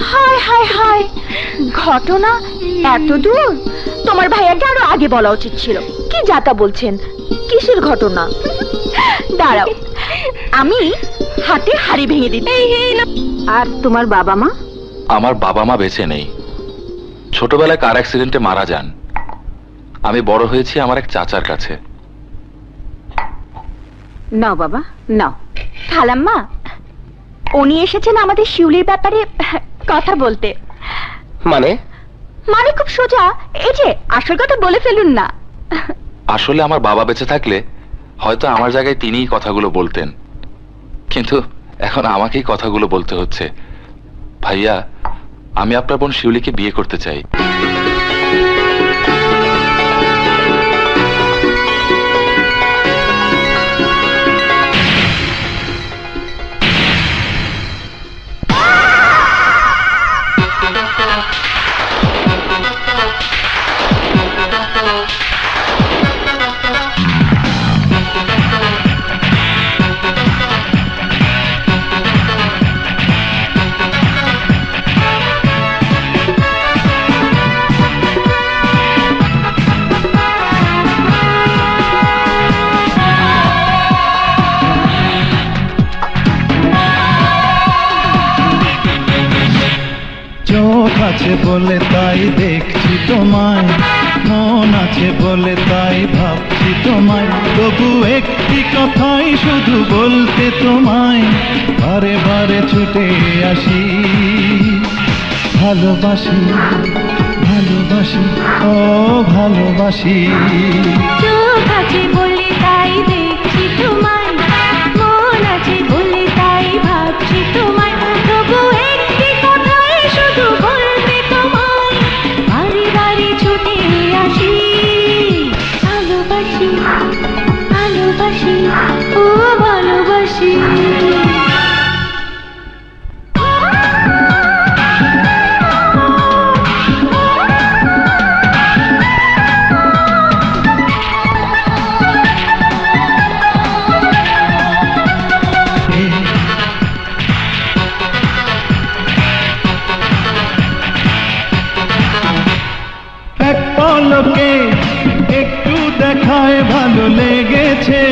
Speaker 5: হায় হায় হায়, ঘটনা এত দূর! তোমার ভাইয়াকে আরো আগে বলা উচিত ছিল। কি যাতা বলছেন? কিসের ঘটনা? দাঁড়াও, আমি হাতে হাড়ি ভেঙে দিচ্ছি। আর তোমার বাবা মা?
Speaker 6: আমার বাবা মা বেঁচে নেই, ছোটবেলায় কার অ্যাক্সিডেন্টে মারা যান। আমি বড় হয়েছি আমার এক চাচার কাছে।
Speaker 2: নাও বাবা, নাও।
Speaker 5: খালাম্মা, উনি এসেছেন আমাদের শিউলির ব্যাপারে কথা বলতে।
Speaker 7: মানে?
Speaker 5: মানে খুব সোজা, এই যে আসল কথা বলে ফেলুন না।
Speaker 6: আসলে আমার বাবা বেঁচে থাকলে হয়তো আমার জায়গায় তিনিই কথাগুলো বলতেন, কিন্তু এখন আমাকেই কথাগুলো বলতে হচ্ছে। ভাইয়া, আমি আপনার বোন শিউলিকে বিয়ে করতে চাই।
Speaker 10: চোখ আছে বলে তাই দেখছি তোমায়, মন আছে বলে তাই ভাবছি তোমায়। তবু একটি কথাই শুধু বলতে তোমায় বারে বারে ছুটে আসি। ভালোবাসি ভালোবাসি ও ভালোবাসি।
Speaker 5: চোখ আছে বলে তাই দেখছি তোমায়, মন আছে বলে তাই ভাবছি তোমায়। তবু একটি কথাই শুধু বলতে তোমায় বারে বারে ছুটে আসি। ভালোবাসি ভালোবাসি ও ভালোবাসি।
Speaker 10: দেখায় ভালো লেগেছে,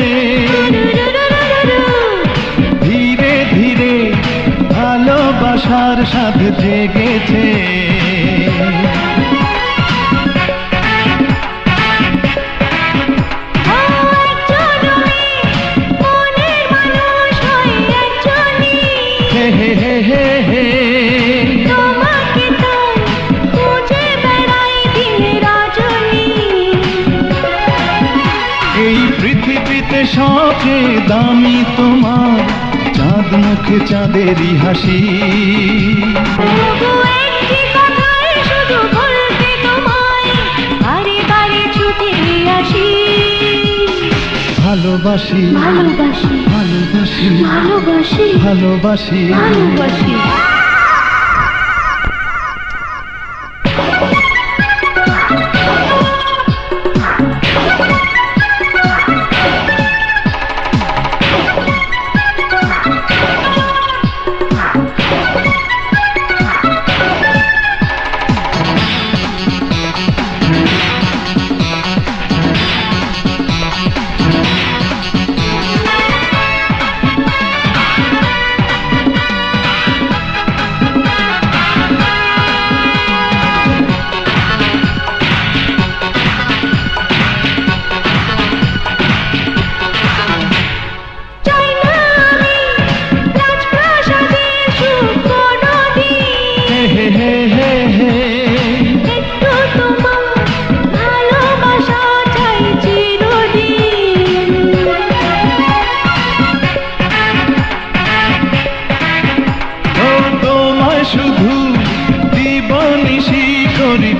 Speaker 10: ধীরে ধীরে ভালোবাসার স্বাদ জেগেছে। এই পৃথিবীতে সবচেয়ে দামি তোমার চাঁদ মুখে চাঁদেরই হাসি। ভালোবাসি ভালোবাসি ভালোবাসি ভালোবাসি ভালোবাসি ভালোবাসি।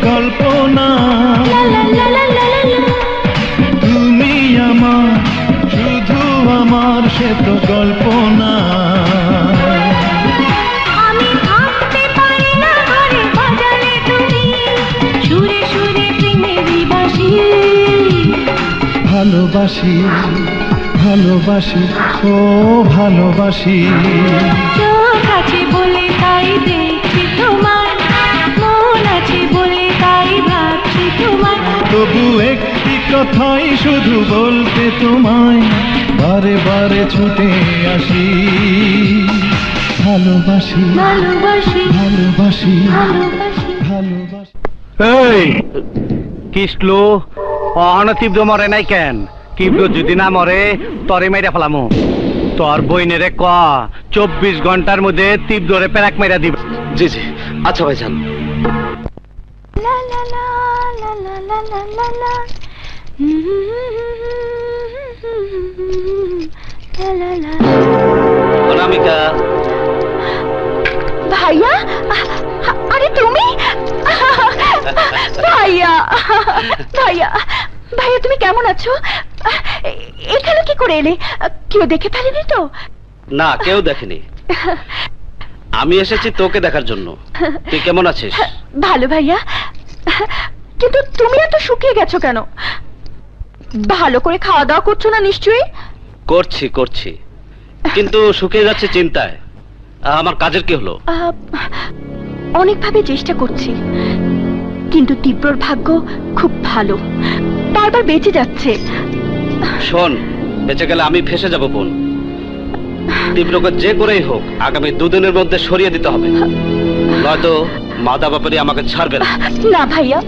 Speaker 10: কল্পনা তুমি আমার, শুধু আমার, সে তো কল্পনা।
Speaker 5: আমি থাকতে পারি না ঘরে বাজারে তুমি সুরে সুরে প্রেমেরই বাঁশি।
Speaker 10: ভালোবাসি ভালোবাসি ও ভালোবাসি।
Speaker 5: চোখ আছে বলে তাই দেখছি তোমার, মন আছে বলে তাই ভাবছি তোমার।
Speaker 10: তবু একটি কথাই শুধু বলতে তোমায় বারে বারে ছুটে আসি। ভালোবাসি
Speaker 5: ভালোবাসি
Speaker 10: ভালোবাসি
Speaker 5: ভালোবাসি
Speaker 10: ভালোবাসি।
Speaker 8: এই কিসলো অহন তীব্র মরে নাই কেন? তীব্র যদি না মরে তরে মেরে ফেলামো। তোর বইনেরে ক 24 ঘন্টার মধ্যে তীব্রে প্যারাক মেরা দিবে।
Speaker 1: জি জি আচ্ছা ভাইজান।
Speaker 5: লা লা লা লা লা লা লা লা লা লা লা।
Speaker 8: অনামিকা
Speaker 2: ভাইয়া, আরে তুমি? ভাইয়া ভাইয়া ভাইয়া তুমি কেমন আছো? এখানে কি করে এলে? কেউ দেখে ফেলেনি তো?
Speaker 8: না, কেউ দেখেনি। আমি এসেছি তোকে দেখার জন্য। তুই কেমন আছিস?
Speaker 2: ভালো ভাইয়া, কিন্তু তুমি এত শুকিয়ে গেছো কেন? ভালো করে খাওয়া দাওয়া করছো না নিশ্চয়ই?
Speaker 8: করছি করছি, কিন্তু শুকিয়ে যাচ্ছে চিন্তায়। আমার কাজের কি হলো?
Speaker 2: অনেকভাবে চেষ্টা করছি, কিন্তু তীব্রর ভাগ্য খুব ভালো, বারবার বেঁচে যাচ্ছে।
Speaker 8: শোন, বেঁচে গেলে আমি ফেসে যাব বোন। তীব্রকে যে করেই হোক আগামী 2 দিনের মধ্যে সরিয়ে দিতে হবে, নয়তো মাদা বাপারি আমাকে ছাড়বে না।
Speaker 2: না ভাইয়া,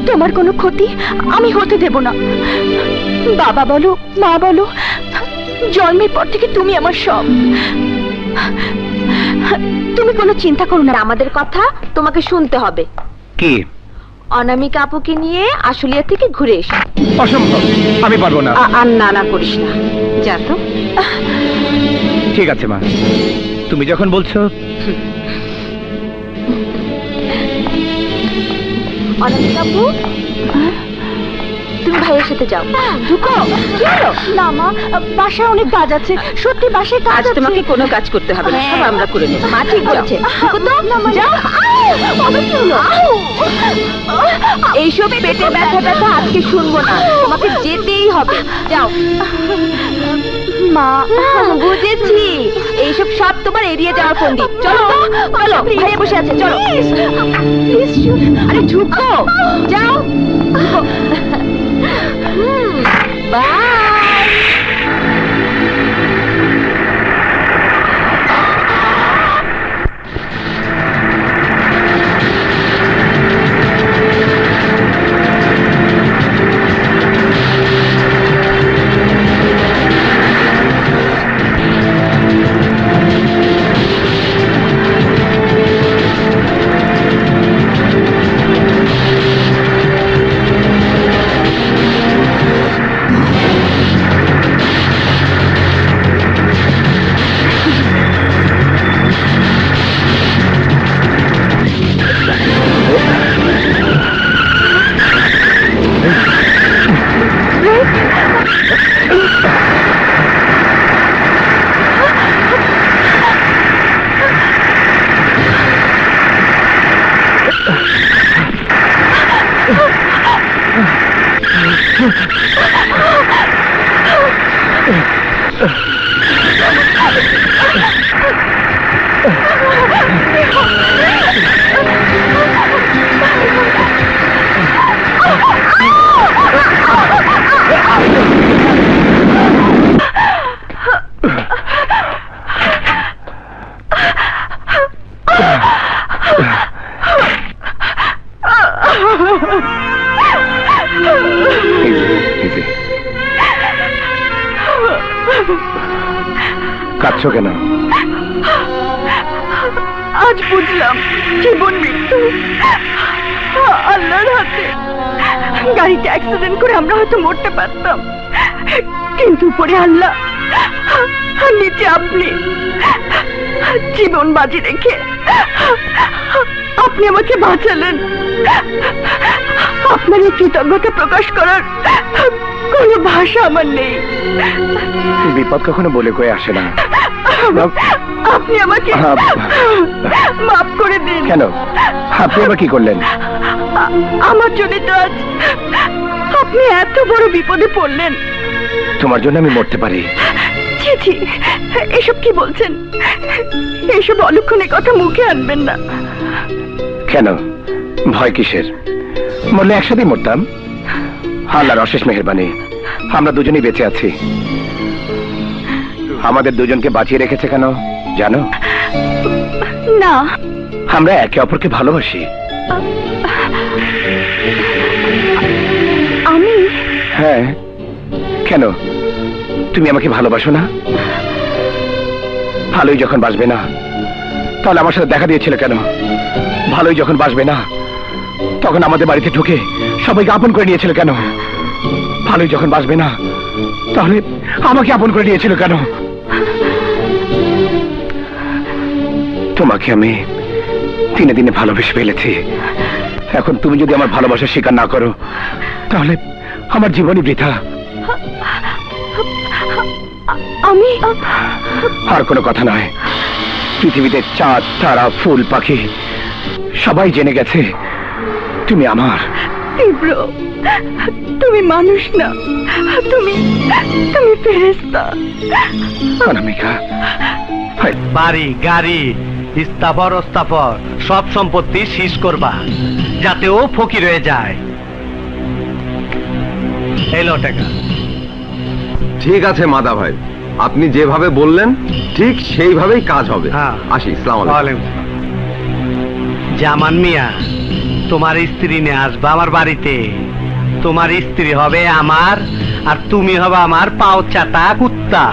Speaker 2: তোমার কোনো ক্ষতি আমি হতে দেব না। বাবা বলো মা বলো, জন্মের পর থেকে তুমি আমার সব। তুমি কোনো চিন্তা করো না, আমাদের কথা তোমাকে শুনতে হবে।
Speaker 3: কি?
Speaker 2: অনামিকা আপুকে নিয়ে আশুলিয়া থেকে ঘুরে এসো।
Speaker 3: অসম্ভব, আমি পারবো না।
Speaker 2: আর না না করিস না, যা তো।
Speaker 3: ঠিক আছে মা, তুমি যখন বলছো।
Speaker 2: অনামিকা আপু, তুমি ভাইয়ের সাথে যাও। ঢুকো। কি হলো? না মা, বাসায় অনেক কাজ আছে। সত্যি বাসায় কাজ আছে। তোমাকে কোনো কাজ করতে হবে না, সব আমরা করে নেব। মা ঠিক বলছে। ঢুকো তো, যাও। কি হলো? এইসব পেটে ব্যথা ব্যথা আজকে শুনবো না, তোমাকে যেতেই হবে। যাও। মা বুঝেছি, এইসব সব তোমার এড়িয়ে যাওয়ার ফন্দি। চলো চলো, ভাইয়া বসে আছে, চলো। আরে ঢুকো, যাও।
Speaker 7: কাঁদছো কেন?
Speaker 5: আজ বুঝলাম জীবন মৃত্যু আল্লাহর হাতে। গাড়িটা অ্যাক্সিডেন্ট করে আমরা হয়তো মরতে পারতাম, কিন্তু উপরে আল্লাহ, নিচে আপনি। জীবন বাজি রেখে আপনি আমাকে বাঁচালেন। আপনার এই কৃতজ্ঞতা প্রকাশ করার কোনো ভাষা আমার নেই।
Speaker 7: বিপদ কখনো বলে কয়ে আসে না।
Speaker 5: আপনি আমাকে মাফ করে দিন।
Speaker 7: কেন? আপনি আবার কি করলেন?
Speaker 5: আমার জন্য তো আজ আপনি এত বড় বিপদে পড়লেন।
Speaker 7: তোমার জন্য আমি মরতে পারি?
Speaker 5: ছি ছি, এসব কি বলছেন? এসব অলক্ষণের কথা মুখে আনবেন না।
Speaker 7: কেন? ভয় কিসের? মরলে একসাথেই মরতাম। আল্লাহর অশেষ মেহেরবানি, আমরা দুজনেই বেঁচে আছি। আমাদের দুজনকে বাঁচিয়ে রেখেছে কেন জানো?
Speaker 5: না,
Speaker 7: আমরা একে অপরকে ভালোবাসি।
Speaker 5: আমি?
Speaker 7: হ্যাঁ। কেন? তুমি আমাকে ভালোবাসো না? ভালোই যখন বাসবে না, তাহলে আমার সাথে দেখা দিয়েছিল কেন? ভালোই যখন বাসবে না, তখন আমাদের বাড়িতে ঢুকে সবাইকে আপন করে নিয়েছিল কেন? ভালোই যখন বাসবে না, তাহলে আমাকে আপন করে নিয়েছিল কেন? তোমাকে আমি দিনে দিনে ভালোবেসে ফেলেছি। এখন তুমি যদি আমার ভালোবাসা স্বীকার না করো, তাহলে আমার জীবনই বৃথা।
Speaker 5: আমি?
Speaker 7: আর কোনো কথা নয়। পৃথিবীতে চাঁদ, তারা, ফুল, পাখি সবাই জেনে গেছে তুমি আমার।
Speaker 5: তীব্র, তুমি মানুষ না, তুমি তুমি ফেরেশতা।
Speaker 7: অনামিকা,
Speaker 8: বাড়ি, গাড়ি, ইস্তাফর ওস্তাফর সব সম্পত্তি শীষ করবা, যাতে ও ফকির হয়ে যায়। এলো টাকা।
Speaker 6: ঠিক আছে মাদা ভাই, আপনি যেভাবে বললেন ঠিক সেইভাবেই কাজ হবে। আসি। আসসালামু আলাইকুম।
Speaker 8: জামান মিয়া, তোমার স্ত্রী নিয়ে আসবা আমার বাড়িতে। তোমার স্ত্রী হবে আমার, আর তুমি হবে আমার পাও চাটা কুত্তা।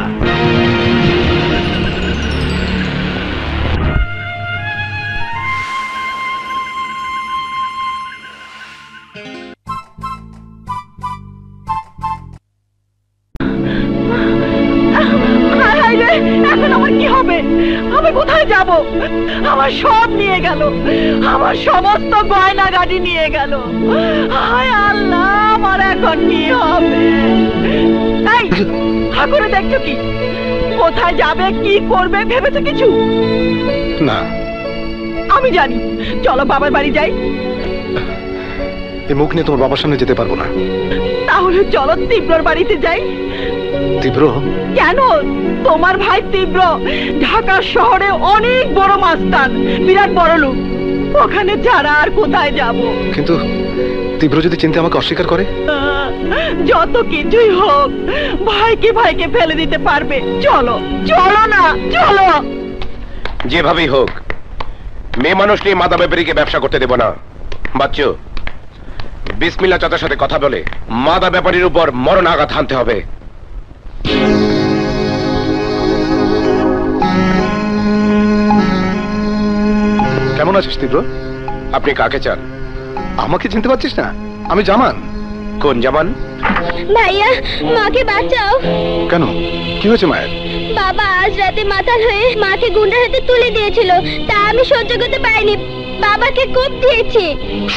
Speaker 5: এখন আমার কি হবে? আমি কোথায় যাব? আমার সব নিয়ে গেল, আমার সমস্ত গয়না গাড়ি নিয়ে গেল। হায় আল্লাহ, আমার এখন কি হবে? এই ঠাকুরে দেখছো কি? কোথায় যাবে, কি করবে ভেবেছো কিছু?
Speaker 7: না।
Speaker 5: আমি জানি। চলো বাবার বাড়ি যাই।
Speaker 7: এই মুখ নিয়ে তোমার বাবার সামনে যেতে পারবো না।
Speaker 5: তাহলে চলো তীব্রর বাড়িতে যাই।
Speaker 7: তীব্র?
Speaker 5: কেন? তোমার ভাই তীব্র ঢাকা শহরে অনেক বড় মাস্তান, বিরাট বড় লোক। ওখানে ছাড়া আর কোথায় যাব?
Speaker 7: কিন্তু তীব্র যদি চিনতে আমাকে অস্বীকার করে?
Speaker 5: যত কিছুই হোক, ভাইকে ভাইকে ফেলে দিতে পারবে। চলো চলো না, চলো।
Speaker 7: যেভাবেই হোক, মেয়ে মানুষ নিয়ে মাদা ব্যাপারীকে ব্যবসা করতে দেব না। বাচ্চু, বিসমিল্লাহ চাচার সাথে কথা বলে মাদা ব্যাপারীর উপর মরণ আঘাত হানতে হবে। কেমন আছিস তীব্র? আপনি কাকে চান? আমাকে চিনতে পারছিস না? আমি জামান। কোন জামান?
Speaker 11: ভাইয়া, মাকে বাঁচাও।
Speaker 7: কেন? কি হয়েছে মায়ের?
Speaker 11: বাবা আজ রাতে মাতাল হয়ে মাকে গুন্ডার হাতে তুলে দিয়েছিল, তা আমি সহ্য করতে পারিনি, বাবাকে কোপ দিয়েছি।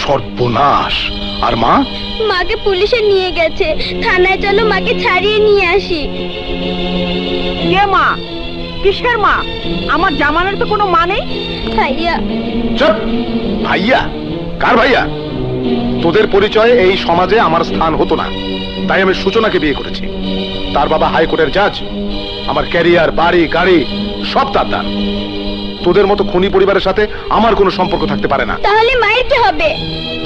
Speaker 7: সর্বনাশ! আর মা?
Speaker 11: মাকে পুলিশে নিয়ে গেছে। থানায় চলো, মাকে ছাড়িয়ে নিয়ে আসি।
Speaker 5: কে মা? কিসের মা? আমার জামানের তো কোনো মা নেই।
Speaker 11: ভাইয়া।
Speaker 7: চুপ! ভাইয়া? কার ভাইয়া? তোদের পরিচয়ে এই সমাজে আমার স্থান হতো না। তাই আমি সূচনাকে বিয়ে করেছি। তার বাবা হাইকোর্টের জাজ, আমার ক্যারিয়ার, বাড়ি, গাড়ি সব তার দান। তোদের মতো খুনি পরিবারের সাথে আমার কোনো সম্পর্ক থাকতে পারে না।
Speaker 11: তাহলে মায়ের কি হবে?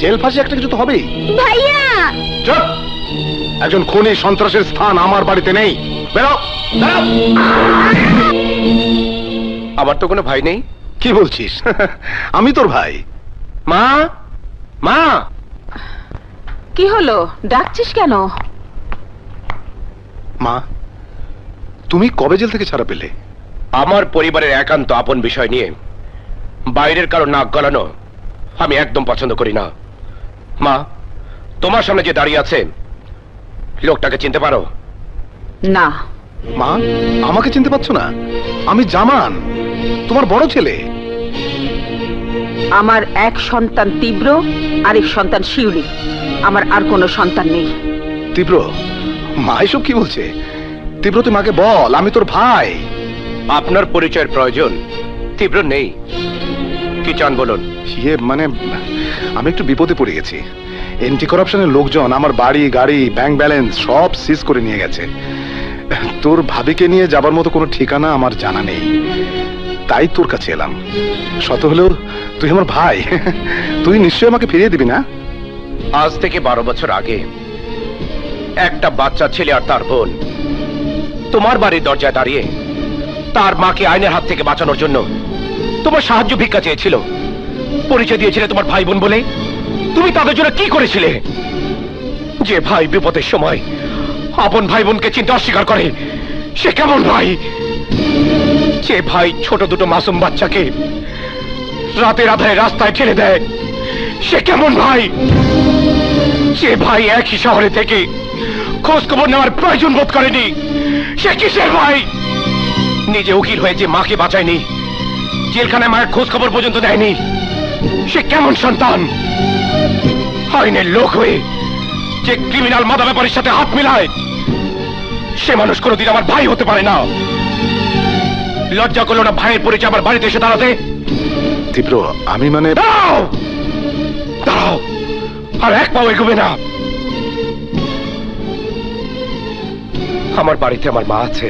Speaker 7: জেল ফাঁসি একটা কিছু তো হবেই।
Speaker 11: ভাইয়া
Speaker 7: চুপ! একজন খুনি সন্ত্রাসের স্থান আমার বাড়িতে নেই। বেরো, বেরো!
Speaker 3: আমার তো কোনো ভাই নেই।
Speaker 7: কি বলছিস? আমি তোর ভাই।
Speaker 3: মা, মা!
Speaker 9: কি হলো, ডাকছিস কেন?
Speaker 7: মা, তুমি কবে জেল থেকে ছাড়া পেলে?
Speaker 3: আমার পরিবারের একান্ত আপন বিষয় নিয়ে বাইরের কারো নাক গলানো আমি একদম পছন্দ করি না। মা, তোমার সামনে যে দাঁড়িয়ে আছে লোকটাকে চিনতে পারো?
Speaker 9: না।
Speaker 7: মা, আমাকে চিনতে পারছো না? আমি জামান, তোমার বড় ছেলে।
Speaker 9: আমার এক সন্তান তীব্র, আরেক সন্তান শিউলি। আমার আর কোনো সন্তান নেই।
Speaker 7: তীব্র? মা এসব কি বলছে? তীব্র, তুই মাকে বল আমি তোর ভাই।
Speaker 3: আপনার পরিচয়ের প্রয়োজন তীব্র নেই। কি চান বলুন?
Speaker 7: মানে আমি একটু বিপদে পড়ে গেছি। এন্টি করাপশনের লোকজন আমার বাড়ি, গাড়ি, ব্যাংক ব্যালেন্স সব সিজ করে নিয়ে গেছে। তোর ভাবিকে নিয়ে যাবার মতো কোনো ঠিকানা আমার জানা নেই, তাই তোর কাছে এলাম। শত হলেও তুই আমার ভাই, তুই নিশ্চয়ই আমাকে ফিরিয়ে দিবি না?
Speaker 3: আজ থেকে 12 বছর আগে একটা বাচ্চা ছেলে আর তার বোন তোমার বাড়ির দরজায় দাঁড়িয়ে তার মাকে আইনের হাত থেকে বাঁচানোর জন্য তোমার সাহায্য ভিক্ষা চেয়েছিল। পরিচয় দিয়েছিলে তোমার ভাই বোন বলে। তুমি তাদের জন্য কি করেছিলে? যে ভাই বিপদের সময় আপন ভাই বোনকে চিনতে অস্বীকার করে সে কেমন ভাই? যে ভাই ছোট দুটো মাসুম বাচ্চাকে রাতের আধারে রাস্তায় ঠেলে দেয় সে কেমন ভাই? যে ভাই একই শহরে থেকে খোঁজ খবর নেওয়ার প্রয়োজন বোধ করেনি সে কিসের ভাই? নিজে উকিল হয়ে যে মাকে বাঁচায়নি, জেলখানায় মায়ের খোঁজ খবর পর্যন্ত দেয়নি, সে কেমন সন্তান? আইনের লোক হয়ে যে ক্রিমিনাল মাদা ব্যাপারীর সাথে হাত মিলায় সে মানুষ কোনোদিন আমার ভাই হতে পারে না। লজ্জা করলো না ভাইয়ের পরিচয় আমার বাড়িতে এসে দাঁড়াতে?
Speaker 7: তীব্র, আমি মানে
Speaker 3: দাঁড়াও, দাঁড়াও, আর এক পাও এগোবে না। আমার বাড়িতে আমার মা আছে।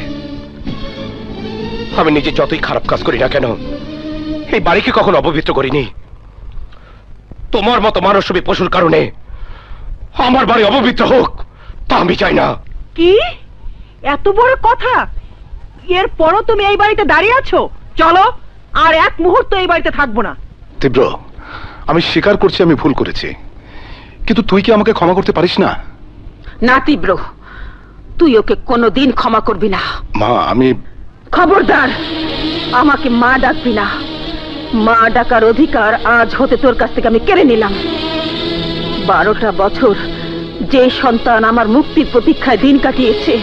Speaker 3: আমি নিজে যতই খারাপ কাজ করি না কেন এই বাড়িকে কখনো অপবিত্র করিনি। তোমার মতো মানসবী পশুর কারণে আমার বাড়ি অপবিত্র হোক তা আমি চাই না।
Speaker 12: কি এত বড় কথা? এরপরও তুমি এই বাড়িতে দাঁড়িয়ে আছো? চলো, আর এক মুহূর্ত এই বাড়িতে থাকবো না।
Speaker 7: তীব্র, আমি স্বীকার করছি আমি ভুল করেছি, কিন্তু তুই কি আমাকে ক্ষমা করতে পারিস না?
Speaker 9: না তীব্র, তুই ওকে কোনোদিন ক্ষমা করবি না।
Speaker 7: মা, আমি
Speaker 9: খবরদার আমাকে মা ডাকবি না। মা ডাকার অধিকার আজ হতে তোর কাছ থেকে আমি কেড়ে নিলাম। 12টা বছর যে সন্তান আমার মুক্তির প্রতীক্ষায় দিন কাটিয়েছে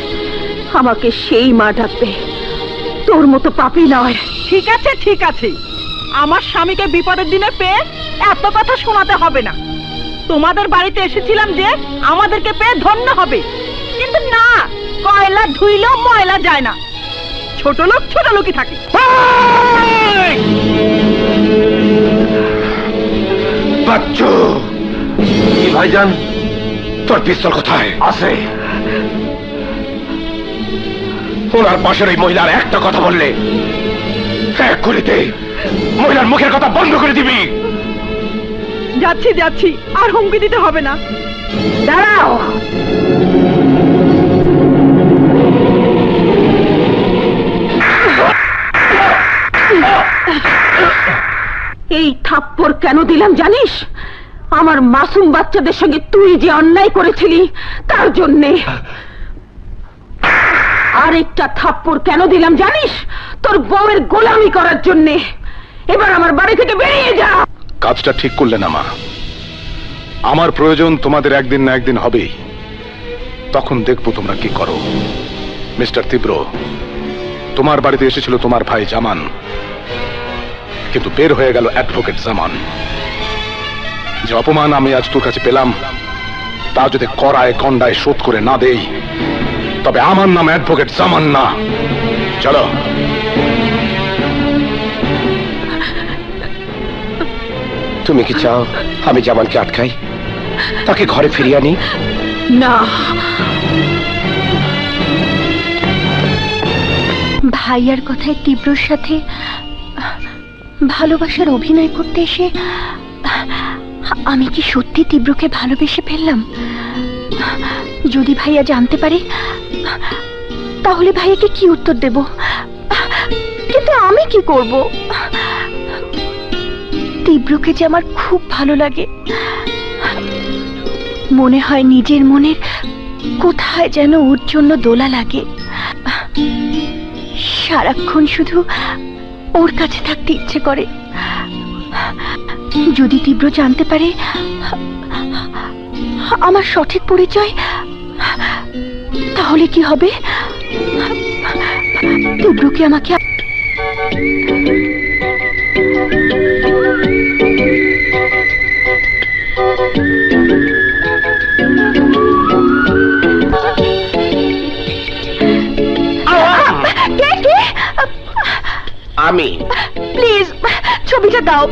Speaker 9: আমাকে সেই মা ডাকবে, তোর মতো পাপী নয়।
Speaker 12: ঠিক আছে, ঠিক আছে, আমার স্বামীকে বিপদের দিনে পেয়ে এত কথা শোনাতে হবে না। তোমাদের বাড়িতে এসেছিলাম যে আমাদেরকে পেয়ে ধন্য হবে, কিন্তু না, কয়লা ধুইলেও ময়লা যায় না। ছোট লোক ছোট লোকই থাকে।
Speaker 3: বাচ্চু, কি ভাইজান, তোর পিস্তল কোথায়? আছে। ওনার পাশের ওই মহিলার একটা কথা বললে এক গুলিতে মহিলার মুখের কথা বন্ধ করে দিবি।
Speaker 12: যাচ্ছি যাচ্ছি, আর হুমকি দিতে হবে না।
Speaker 9: দাঁড়াও, এই থাপ্পড় কেন দিলাম জানিস? আমার মাসুম বাচ্চাদের সঙ্গে তুই যে অন্যায় করেছিলি তার জন্যে। আরেকটা থাপ্পড় কেন দিলাম জানিস? তোর বউয়ের গোলামি করার জন্যে। এবার আমার বাড়ি থেকে বেরিয়ে যা।
Speaker 7: কাজটা ঠিক করলে না মা। আমার প্রয়োজন তোমাদের একদিন না একদিন হবেই, তখন দেখবো তোমরা কি করো। মিস্টার তীব্র, তোমার বাড়িতে এসেছিল তোমার ভাই জামান, কিন্তু বের হয়ে গেল অ্যাডভোকেট জামান। যে অপমান আমি আজ তোর কাছে পেলাম তা যদি কড়ায় গন্ডায় শোধ করে না দেই তবে আমার নাম অ্যাডভোকেট জামান না। চলো।
Speaker 3: তুমি কি চাও আমি জামানকে আটকাই, তাকে ঘরে ফিরিয়ে আনি?
Speaker 9: না,
Speaker 13: ভাইয়ার কথায় তীব্রর সাথে ভালোবাসার অভিনয় করতে এসে আমি কি সত্যি তীব্রকে ভালোবেসে ফেললাম? যদি ভাইয়া জানতে পারে তাহলে ভাইয়াকে কি উত্তর দেব? কিন্তু আমি কি করব? তীব্রকে যে আমার খুব ভালো লাগে, মনে হয় নিজের মনের কোথায় যেন ওর জন্য দোলা লাগে। সারাক্ষণ শুধু ওর কাছে থাকতে ইচ্ছে করে। যদি তীব্র জানতে পারে আমার সঠিক পরিচয়, তাহলে কি হবে? তীব্রকে আমাকে
Speaker 14: আমি
Speaker 13: প্লিজ ছবিটা দাও।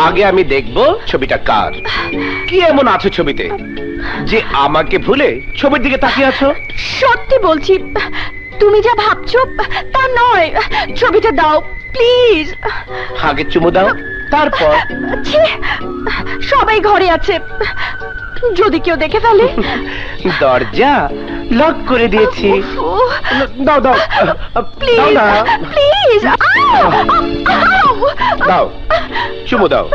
Speaker 14: আগে আমি দেখবো ছবিটা কার। কি এমন আছে ছবিতে যে আমাকে ভুলে ছবির দিকে তাকিয়ে আছো?
Speaker 13: সত্যি বলছি, তুমি যা ভাবছো তা নয়। ছবিটা দাও প্লিজ।
Speaker 14: আগে চুমু দাও, তারপর।
Speaker 13: সবাই ঘরে আছে, যদি কেউ দেখে ফেলে।
Speaker 14: দরজা লক করে দিয়েছি। দাও দাও
Speaker 13: প্লিজ প্লিজ
Speaker 14: দাও, চুমু দাও।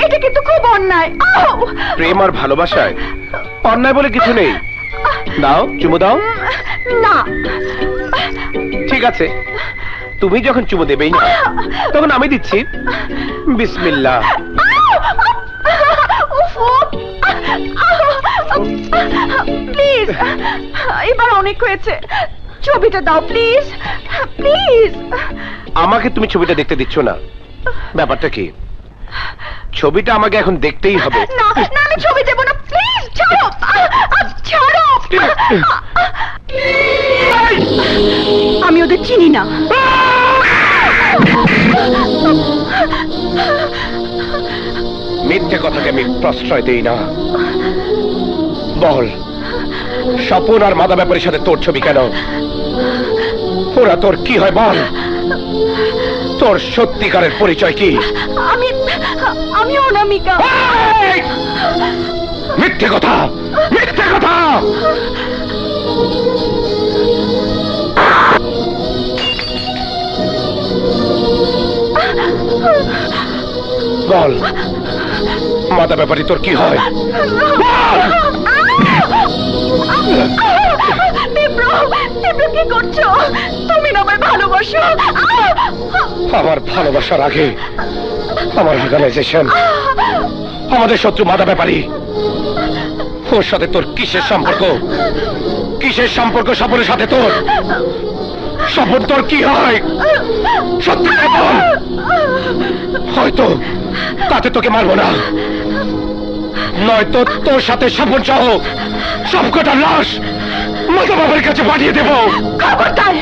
Speaker 13: এটা কিন্তু খুব অন্যায়।
Speaker 14: প্রেম আর ভালোবাসায় অন্যায় বলে কিছু নেই। দাও, চুমু দাও।
Speaker 13: না
Speaker 14: ঠিক আছে, তুমি যখন চুমু দেবেই না, তখন আমি দিচ্ছি। বিসমিল্লাহ।
Speaker 13: প্লিজ, এবার অনেক হয়েছে। ছবিটা দাও প্লিজ প্লিজ।
Speaker 14: আমাকে তুমি ছবিটা দেখতে দিচ্ছ না, ব্যাপারটা কি? ছবিটা আমাকে এখন দেখতেই হবে।
Speaker 13: না না, আমি ছবি দেব না। প্লিজ ছাড়ো ছাড়ো। আমি ওদের চিনি না।
Speaker 14: মিথ্যে কথাকে আমি প্রশ্রয় দেই না। বল, স্বপন আর মাদা ব্যাপারের সাথে তোর ছবি কেন? ওরা তোর কি হয় বল? তোর সত্যিকারের পরিচয় কি?
Speaker 13: আমি অনামিকা।
Speaker 14: মিথ্যে কথা, মিথ্যে কথা। বল, মাদা ব্যাপারে তোর কি হয়?
Speaker 13: কি করছো তুমি? না আমায় ভালোবাসো?
Speaker 14: আমার ভালোবাসার আগে আমার অর্গানাইজেশন, আমাদের শত্রু মাদা ব্যাপারী, ওর সাথে তোর কিসের সম্পর্ক? কিসের সম্পর্ক স্বপনের সাথে তোর? স্বপন তোর কি হয়? সত্যি বল। হয়তো তাতে তোকে মারবো না, নয়তো তোর সাথে স্বপন সহ সবকটা লাশ মাদা বাবার কাছে পাঠিয়ে দেবো।
Speaker 13: খবরদার,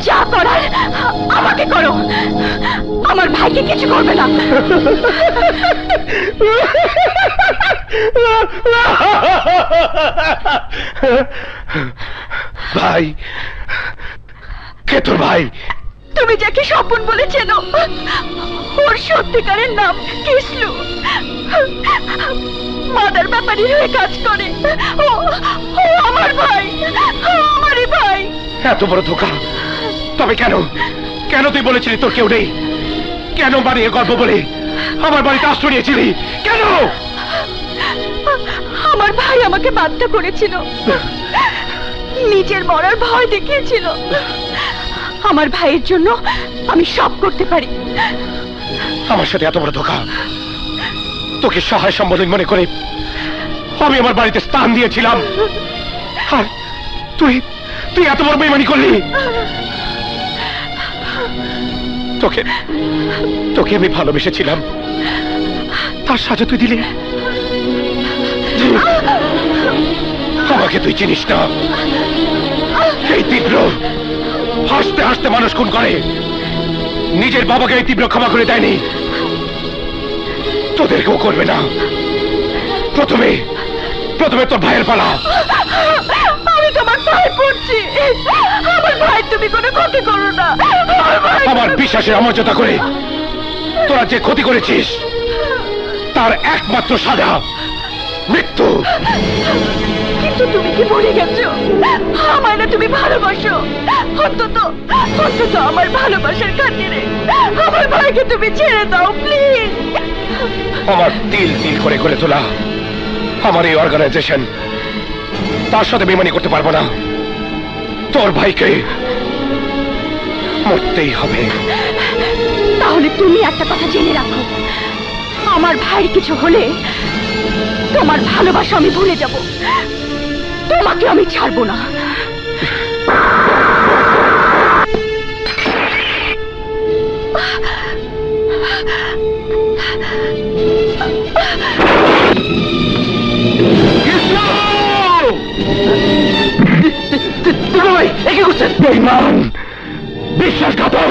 Speaker 13: যা করার আমাকে করো, আমার ভাইকে কিছু করবে না।
Speaker 14: ভাই কে তোর ভাই?
Speaker 13: তুমি যাকে স্বপন বলেছেন, ওর সত্যিকারের নাম কিসলু। মাদার ব্যাপারী হয়ে কাজ করে। ও আমার ভাই, আমারই ভাই।
Speaker 14: এত বড় ধোঁকা! তবে কেন কেন তুই বলেছিলি তোর কেউ নেই? কেন বানিয়ে গল্প বলে আমার বাড়িতে আশ্রয় নিয়েছিলি? কেন?
Speaker 13: আমার ভাই আমাকে বাধ্য করেছিল, নিজের মরার ভয় দেখিয়েছিল। আমার ভাইয়ের জন্য আমি সব করতে পারি।
Speaker 14: আমার সাথে এত বড় ধোঁকা! তোকে সহায় সম্বোধন মনে করে আমি আমার বাড়িতে স্থান দিয়েছিলাম, আর তুই তুই এত বড় বেইমানি করলি। তোকে তোকে আমি ভালোবেসেছিলাম, তার সাজা তুই দিলি। আমাকে তুই চিনিস না। এই তীব্র হাসতে হাসতে মানুষ খুন করে, নিজের বাবাকে এই তীব্র ক্ষমা করে দেয়নি, তোদেরকেও করবে না। প্রথমে তোর ভাইয়ের পালা।
Speaker 13: আমি তোমার পায়ে পড়ছি।
Speaker 2: বলছি আমার ভাই তুমি কোনো ক্ষতি করো না
Speaker 14: আমার বিশ্বাসের অমর্যাদা করে তোরা যে ক্ষতি করেছিস তার একমাত্র সাজা মৃত্যু।
Speaker 2: কিন্তু তুমি কি ভুলে গেছো আমায় না তুমি ভালোবাসো? অন্তত অন্তত আমার ভালোবাসার খাতিরে আমার ভাইকে তুমি ছেড়ে দাও প্লিজ।
Speaker 14: আমার তিল তিল করে করে তোলা আমার এই অর্গানাইজেশন তার সাথে বেমানি করতে পারবো না। তোর ভাইকে মরতেই হবে।
Speaker 13: তাহলে তুমি একটা কথা জেনে রাখো, আমার ভাইয়ের কিছু হলে তোমার ভালোবাসা আমি ভুলে যাব, তোমাকে আমি ছাড়বো না।
Speaker 14: কি করছেন বিশ্বাসঘাতক?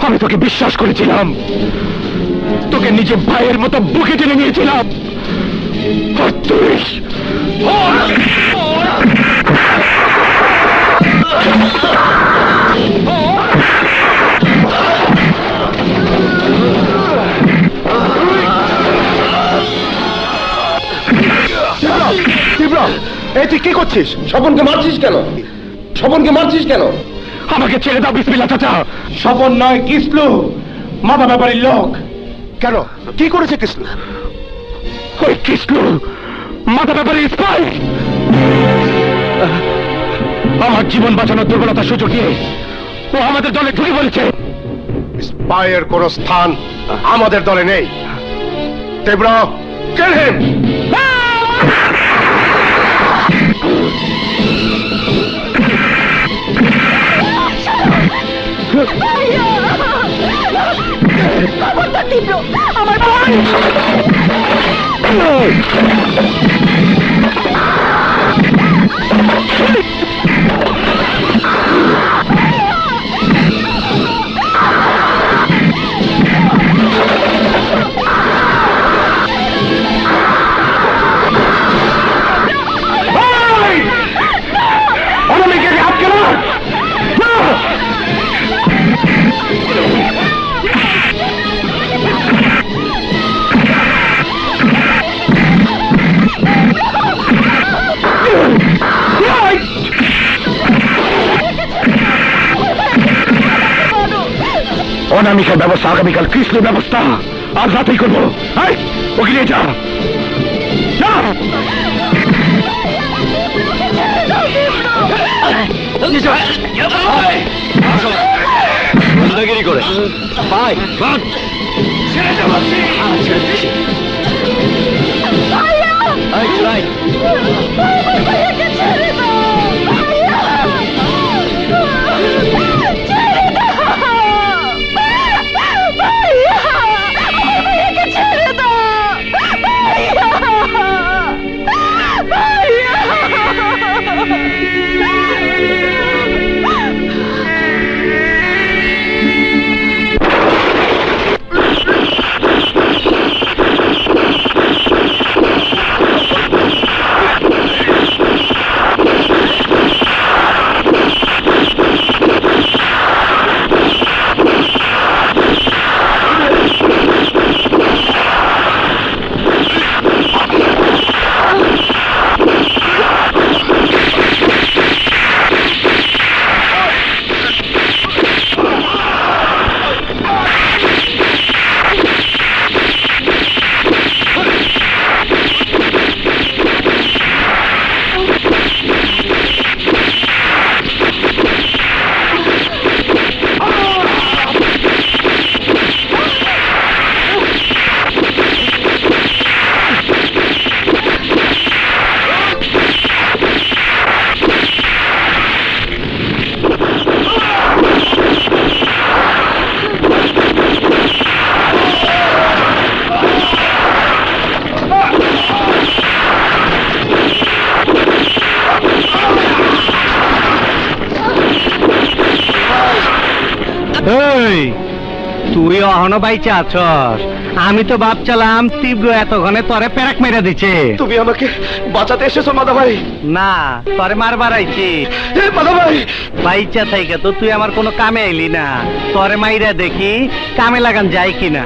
Speaker 14: আমি তোকে বিশ্বাস করেছিলাম, তোকে নিজে ভাইয়ের মতো বুকে টেনে নিয়েছিলাম, আর তুই
Speaker 3: এই তুই কি করছিস? স্বপনকে মারছিস কেন? স্বপনকে মারছিস কেন?
Speaker 14: আমাকে ছেড়ে দাও বিসমিল্লাহ চাচা।
Speaker 3: স্বপন নয় কিসলু, মাথা ব্যাপারীর লোক। কেন কি করেছে কিসলু?
Speaker 14: ওই কিসলু মাথা ব্যাপারীর স্পাই। আমার জীবন বাঁচানোর দুর্বলতার সুযোগ দিয়ে ও আমাদের দলে ঢুকে বলেছে।
Speaker 7: স্পাইয়ের কোন স্থান আমাদের দলে নেই। তীব্র কিল হিম।
Speaker 2: তীব্র আমার
Speaker 14: অনামিকার ব্যবস্থা আগামীকাল কৃষ্ণের ব্যবস্থা আজ রাতেই করবো। ওকে নিয়ে যা।
Speaker 4: গুন্ডাগিরি করে ভাই
Speaker 8: তুই অহনো বাইচা আছস। আমি তো ভাবছিলাম তীব্র এতক্ষণে তোরে পেরাক মেরে দিছে।
Speaker 14: তুমি আমাকে বাঁচাতে এসেছো মাদা ভাই?
Speaker 8: না, তোরে মারবার আইছি।
Speaker 14: মাদা ভাই,
Speaker 8: বাইচা থাইকা তো তুই আমার কোনো কামে আইলি না। তোরে মাইরা দেখি কামে লাগান যায় কিনা।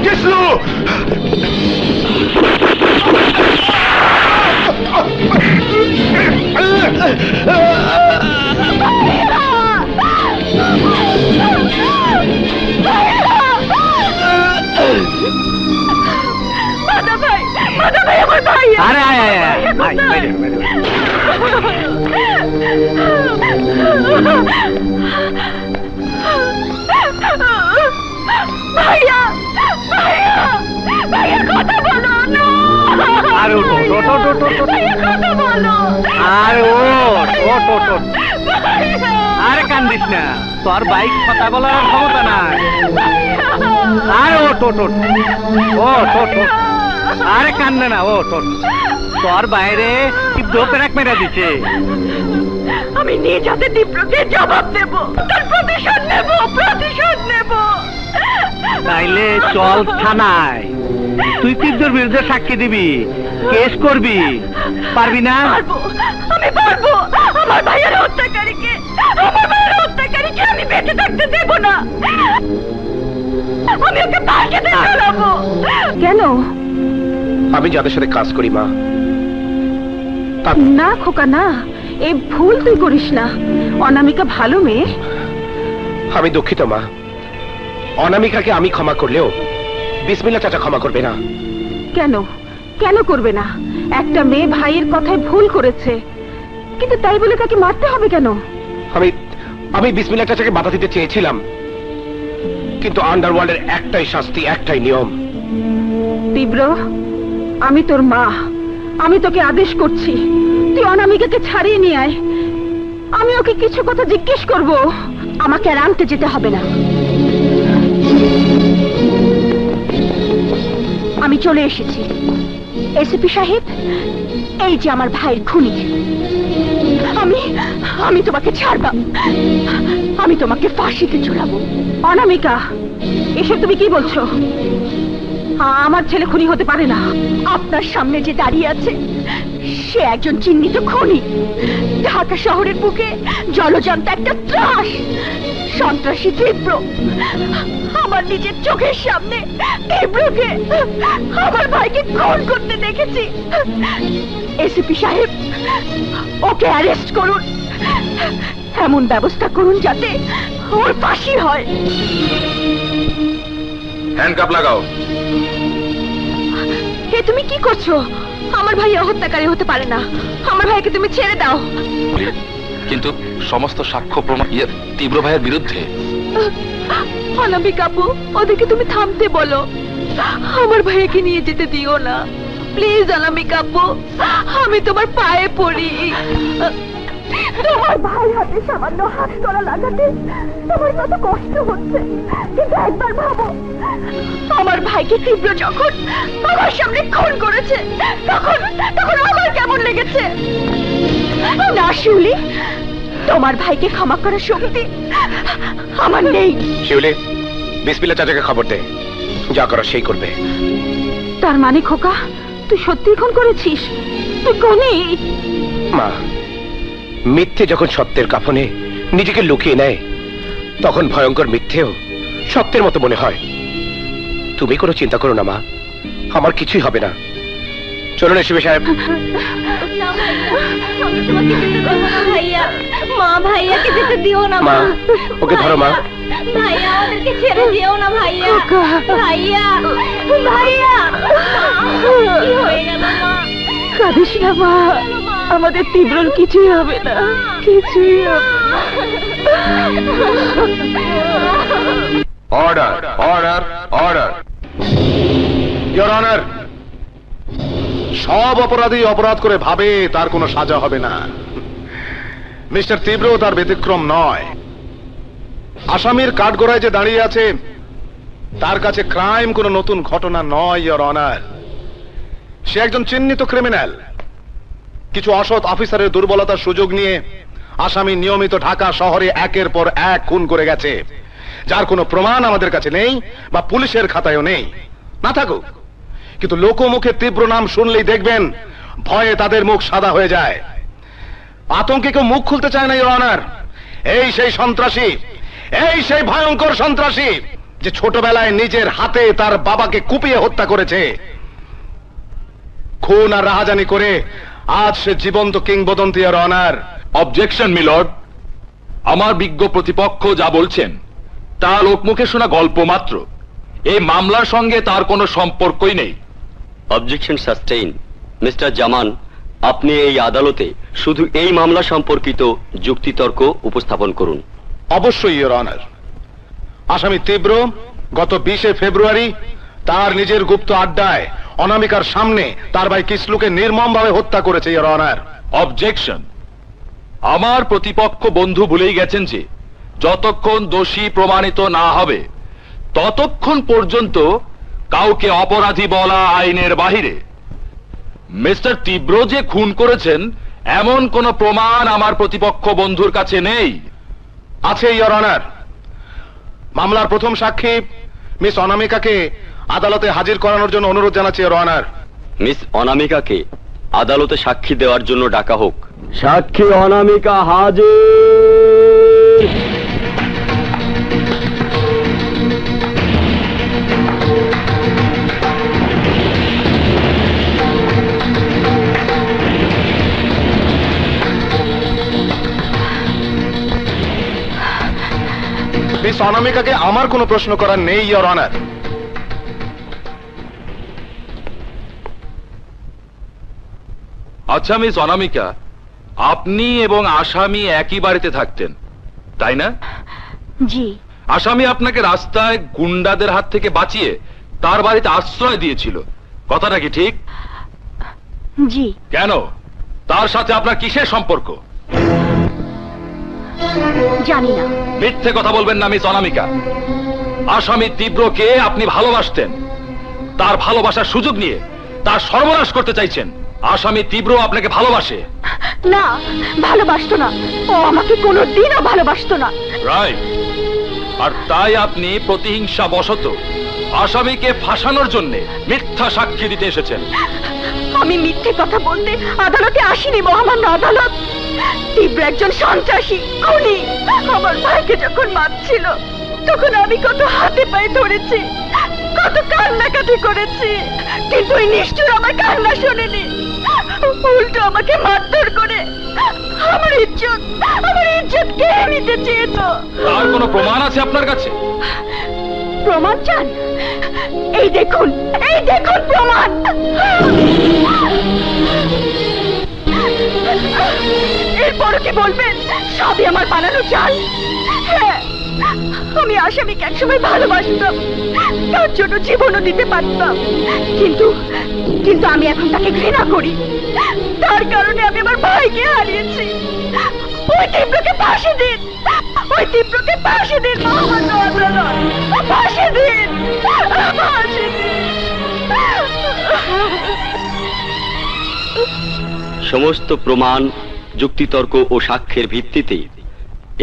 Speaker 14: কৃষ্ণু!
Speaker 8: আরে আয় আয় আয় বাইরে বাইরে।
Speaker 2: ভাইয়া ভাইয়া ভাইয়া কথা বলো না।
Speaker 8: আরে ওঠ ওঠ ওঠ ওঠ ওঠ।
Speaker 2: ভাইয়া কথা বলো।
Speaker 8: আরে ওঠ ওঠ ওঠ ওঠ। আরে কান্দিস না, তোর বাইক কথা বলার ক্ষমতা নাই। আরে ওঠ ওঠ ওঠ ওঠ ওঠ ওঠ। আরে কান্দে না, ওঠ ওঠ। তোর বাইরে তীব্র পেরাক মেরে দিছে।
Speaker 2: আমি নিজ হাতে তীব্রকে জবাব দেব, তার প্রতিশোধ নেব, প্রতিশোধ নেব।
Speaker 8: তাইলে চল থানায়, তুই তীব্রর বিরুদ্ধে সাক্ষী দিবি, কেস করবি। পারবি না?
Speaker 2: আমি পারবো। আমার ভাইয়ের হত্যাকারীকে আমি বেঁচে থাকতে দেব না। আমি ওকে পার্কেতে ফেলাবো। কেন?
Speaker 14: আমি যাদের সাথে কাজ করি মা।
Speaker 9: না খোকা না, এই ভুল তুই করিস না। অনামিকা ভালো মেয়ে।
Speaker 14: আমি দুঃখিত মা। অনামিকাকে আমি ক্ষমা করলেও বিসমিল্লাহ চাচা ক্ষমা করবে না।
Speaker 9: কেন কেন করবে না? একটা মেয়ে ভাইয়ের কথায় ভুল করেছে, কিন্তু তাই বলে তাকে মারতে হবে কেন?
Speaker 14: আমি বিসমিল্লাহ চাচাকে বাধা দিতে চেয়েছিলাম, কিন্তু আন্ডারওয়ার্ল্ডের একটাই শাস্তি, একটাই নিয়ম।
Speaker 9: তীব্র, আমি তোর মা, আমি তোকে আদেশ করছি, তুই অনামিকাকে ছাড়িয়ে নিয়ে আয়। আমি ওকে কিছু কথা জিজ্ঞেস করব। আমাকে আর আনতে যেতে হবে না। আমি চলে এসেছি। এসপি সাহেব, এই যে আমার ভাইয়ের খুনি। আমি তোমাকে ছাড়ব, আমি তোমাকে ফাঁসিতে ঝুলাবো। অনামিকা, এসব তুমি কি বলছো? আমার ছেলে খুনি হতে পারে না। আপনার সামনে যে দাঁড়িয়ে আছে সে একজন চিহ্নিত খুনি। ঢাকা শহরের বুকে জলজন্ত একটা ত্রাস, সন্ত্রাসী তীব্র। আমার নিজের চোখের সামনে তীব্রকে, আমার ভাইকে খুন করতে দেখেছি। এসপি সাহেব, ওকে অ্যারেস্ট করুন। এমন ব্যবস্থা করুন যাতে ওর ফাঁসি হয়।
Speaker 6: হ্যান্ডকাপ লাগাও।
Speaker 9: হে, তুমি কি করছো? আমার ভাই হত্যাকারী হতে পারে না। আমার ভাইকে তুমি ছেড়ে দাও।
Speaker 6: কিন্তু সমস্ত সাক্ষ্য প্রমাণ তীব্র ভাইয়ের বিরুদ্ধে।
Speaker 9: অনামিকা আপু, ওদেরকে তুমি থামতে বলো। আমার ভাইকে নিয়ে যেতে দিও না প্লিজ। অনামিকা আপু, আমি তোমার পায়ে পড়ি। তোমার ভাই হাতে সামান্য হাত করা লাগাতে তোমার কত কষ্ট হচ্ছে, কিন্তু একবার ভাবো, আমার ভাইকে তীব্র যখন আমার সামনে খুন করেছে তখন আমার কেমন লেগেছে। না শিউলি, তোমার ভাইকে ক্ষমা করার শক্তি আমার নেই।
Speaker 14: শিউলি, বিসমিল্লাহ চাচাকে খবর দে, যা করার সেই করবে।
Speaker 9: তার মানে খোকা, তুই সত্যি খুন করেছিস? তুই কোনি?
Speaker 14: মা, মিথ্যে যখন সত্যের কাফনে নিজেকে লুকিয়ে নেয় তখন ভয়ঙ্কর মিথ্যেও সত্যের মতো মনে হয়। তুমি কোনো চিন্তা করো না মা, আমার কিছুই হবে না। চলুন এসপি সাহেব।
Speaker 11: ভাইয়া, মা ভাইয়াকে যেতে দিও না।
Speaker 14: মা, ওকে ধরো মা।
Speaker 11: ভাইয়া, ওদেরকে ছেড়ে দিও না ভাইয়া। ভাইয়া ভাইয়া, কি হয়ে গেল মা?
Speaker 2: কাঁদিস না মা, আমাদের তীব্রর কিছুই হবে না, কিছুই হবে না।
Speaker 6: Order order order.
Speaker 7: Your honour, সব অপরাধী অপরাধ করে ভাবে তার কোনো সাজা হবে না। মিস্টার তীব্র তার ব্যতিক্রম নয়। আসামির কাঠগড়ায় যে দাঁড়িয়ে আছে তার কাছে ক্রাইম কোনো নতুন ঘটনা নয় ইওর অনার। সে একজন চিহ্নিত ক্রিমিনাল। কিছু অসৎ অফিসারের দুর্বলতার সুযোগ নিয়ে
Speaker 15: আসামি নিয়মিত ঢাকা শহরে একের পর এক খুন করে গেছে, যার কোনো প্রমাণ আমাদের কাছে নেই বা পুলিশের খাতায়ও নেই। না থাকুক, কিন্তু লোকমুখে তীব্র নাম শুনলেই দেখবেন ভয়ে তাদের মুখ সাদা হয়ে যায়। আতঙ্কে কেউ মুখ খুলতে চায় না ইওর অনার। এই সেই সন্ত্রাসী, এই সেই ভয়ঙ্কর সন্ত্রাসী যে ছোটবেলায় নিজের হাতে তার বাবাকে কুপিয়ে হত্যা করেছে। খুন আর রাহাজানি করে আজ সে জীবন্ত কিংবদন্তি ইওর অনার।
Speaker 6: অবজেকশন মিলর্ড, আমার বিজ্ঞ প্রতিপক্ষ যা বলছেন তা লোকমুখে শোনা গল্প মাত্র। এই মামলার সঙ্গে তার কোনো সম্পর্কই নেই।
Speaker 4: Objection sustain. মিস্টার জামান, আপনি এই আদালতে শুধু এই মামলা সম্পর্কিত যুক্তিতর্ক উপস্থাপন করুন।
Speaker 15: অবশ্যই ইওর অনার। আসামি তীব্র গত 20 ফেব্রুয়ারি তার নিজের গুপ্ত আড্ডায় অনামিকার সামনে তার ভাই কিসলুকে নির্মমভাবে হত্যা করেছে ইওর অনার।
Speaker 6: অবজেকশন। আমার প্রতিপক্ষ বন্ধু ভুলেই গেছেন যে যতক্ষণ দোষী প্রমাণিত না হবে ততক্ষণ পর্যন্ত কাউকে অপরাধী বলা আইনের বাহিরে। মিস্টার তীব্র যে খুন করেছেন এমন কোন প্রমাণ আমার প্রতিপক্ষ বন্ধুর কাছে নেই।
Speaker 15: আছে ইওর অনার। মামলার প্রথম সাক্ষী মিস অনামিকাকে আদালতে হাজির করানোর জন্য অনুরোধ জানাচ্ছি ইওর অনার।
Speaker 4: মিস অনামিকাকে আদালতে সাক্ষী দেওয়ার জন্য ডাকা হোক। সাক্ষী অনামিকা হাজির।
Speaker 15: মিস অনামিকাকে আমার কোনো প্রশ্ন করার নেই ইওর অনার।
Speaker 6: আচ্ছা মিস অনামিকা, আপনি এবং আসামি একই বাড়িতে থাকতেন, তাই না?
Speaker 13: জি।
Speaker 6: আসামি আপনাকে রাস্তায় গুন্ডাদের হাত থেকে বাঁচিয়ে তার বাড়িতে আশ্রয় দিয়েছিল, কথাটা কি ঠিক?
Speaker 13: জি।
Speaker 6: কেন? তার সাথে আপনার কিসের সম্পর্ক?
Speaker 13: জানি না।
Speaker 6: মিথ্যে কথা বলবেন না মিস অনামিকা। আসামি তীব্রকে আপনি ভালোবাসতেন, তার ভালোবাসার সুযোগ নিয়ে তার সর্বনাশ করতে চাইছেন। আসামি তীব্র আপনাকে ভালোবাসে।
Speaker 13: না, ভালোবাসতো না। ও আমাকে কোনোদিনও ভালোবাসতো না।
Speaker 6: রাইট। আর তাই আপনি প্রতিহিংসা বশত আসামিকে ফাঁসানোর জন্য মিথ্যা সাক্ষী দিতে এসেছেন।
Speaker 13: আমি মিথ্যে কথা বলতে আদালতে আসিনি মহামান্য আদালত। তীব্র একজন সন্ত্রাসী, খুনি। আমার ভাইকে যখন মারছিল তখন আমি কত হাতে পায়ে ধরেছি, কত কান্নাকাটি করেছি, কিন্তু ওই নিষ্ঠুর আমার কান্না শোনেনি। উল্টো আমাকে মারধর করে আমার ইজ্জত কেড়ে নিতে চেয়েছো।
Speaker 6: তার কোনো প্রমাণ আছে আপনার কাছে?
Speaker 13: প্রমাণ চান? এই দেখুন প্রমাণ। এরপর কি বলবেন সবই আমার বানানো চাল? হ্যাঁ, আমি আসামিকে একসময় ভালোবাসতাম, তার জন্য জীবনও দিতে পারতাম, কিন্তু আমি এখন তাকে ঘৃণা করি। তার কারণে আমি আমার ভাইকে হারিয়েছি। ওই তীব্রকে ফাঁসি দিন, মহামান্য আদালত, ফাঁসি দিন।
Speaker 4: সমস্ত প্রমাণ, যুক্তিতর্ক ও সাক্ষ্যের ভিত্তিতে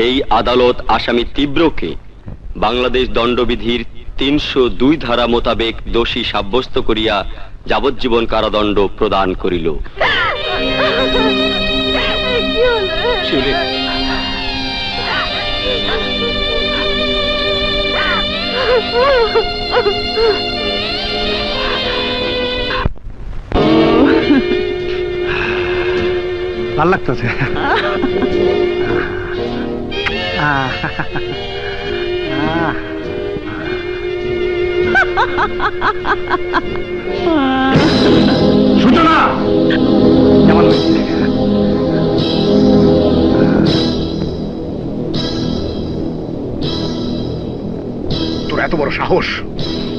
Speaker 4: এই আদালত আসামি তীব্রকে বাংলাদেশ দণ্ডবিধির 302 ধারা মোতাবেক দোষী সাব্যস্ত করিয়া যাবজ্জীবন কারাদণ্ড প্রদান করিল।
Speaker 8: ভাল লাগতেছে।
Speaker 6: সূচনা
Speaker 8: কেমন হয়েছে?
Speaker 15: তোর এত বড় সাহস,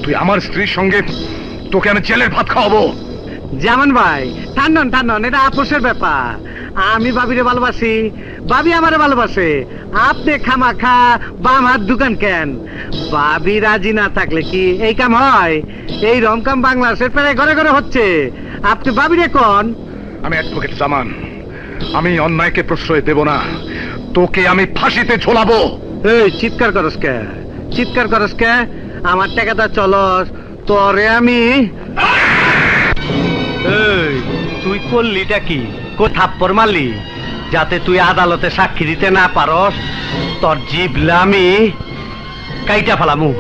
Speaker 15: তুই আমার স্ত্রীর সঙ্গে, তোকে আমি জেলের ভাত খাওয়াবো।
Speaker 8: জামান ভাই, টান্নন, এটা আপোষের ব্যাপার। আমি বাবিরে ভালোবাসি, বাবি আমারে ভালোবাসে। আপনি খামাখা বাম হাত দোকান কেন? বাবি রাজি না থাকলে কি এই কাম হয়? এই রমকাম বাংলাদেশের প্রায় ঘরে ঘরে হচ্ছে। আপনি বাবিরে কোন?
Speaker 15: আমি অ্যাডভোকেট জামান, আমি অন্যায়কে প্রশ্রয় দেব না, তোকে আমি ফাঁসিতে ঝোলাবো।
Speaker 8: এই চিৎকার করস কে? চিৎকার করস কে? আমার টাকাটা চলস, তোরে আমি। এই তুই করলিটা কি? থাপ্পড় মারলি যাতে তুই আদালতে সাক্ষী দিতে না পারস? তোর জিভলা আমি কাইটা ফেলামু।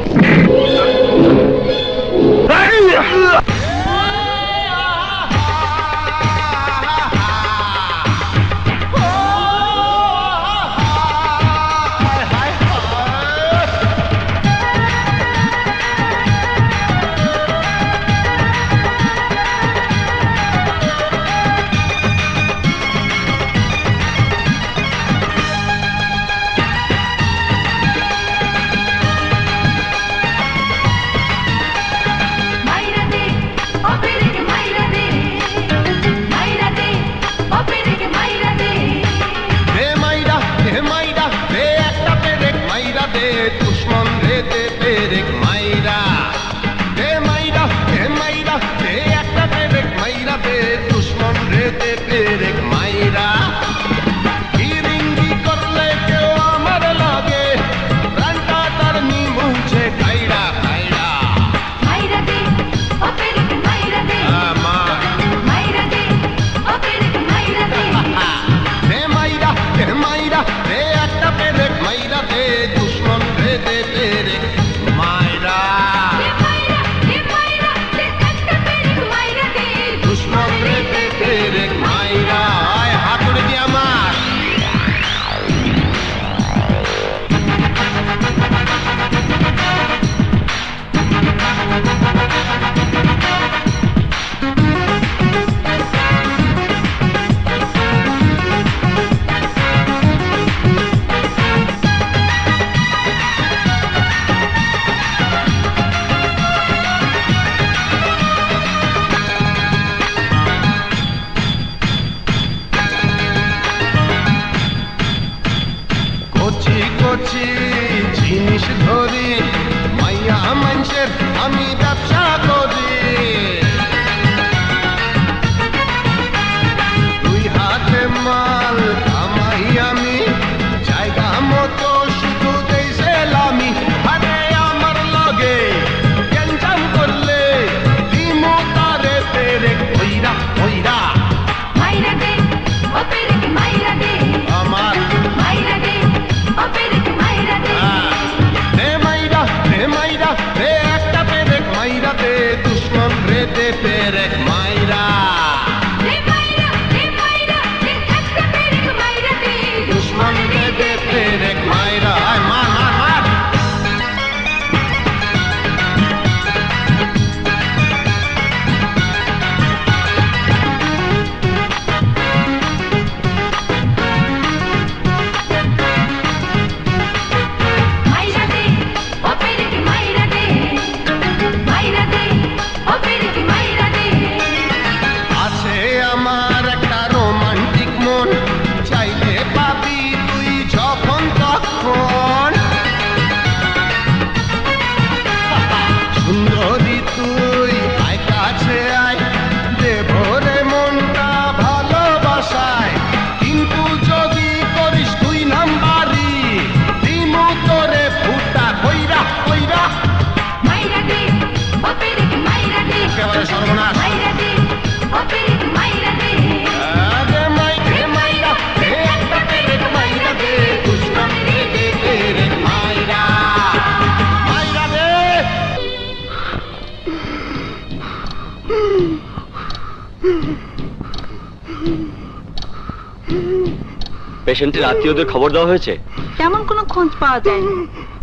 Speaker 4: পেশেন্টের আত্মীয়দের খবর দেওয়া হয়েছে?
Speaker 9: তেমন কোনো খোঁজ পাওয়া যায়নি।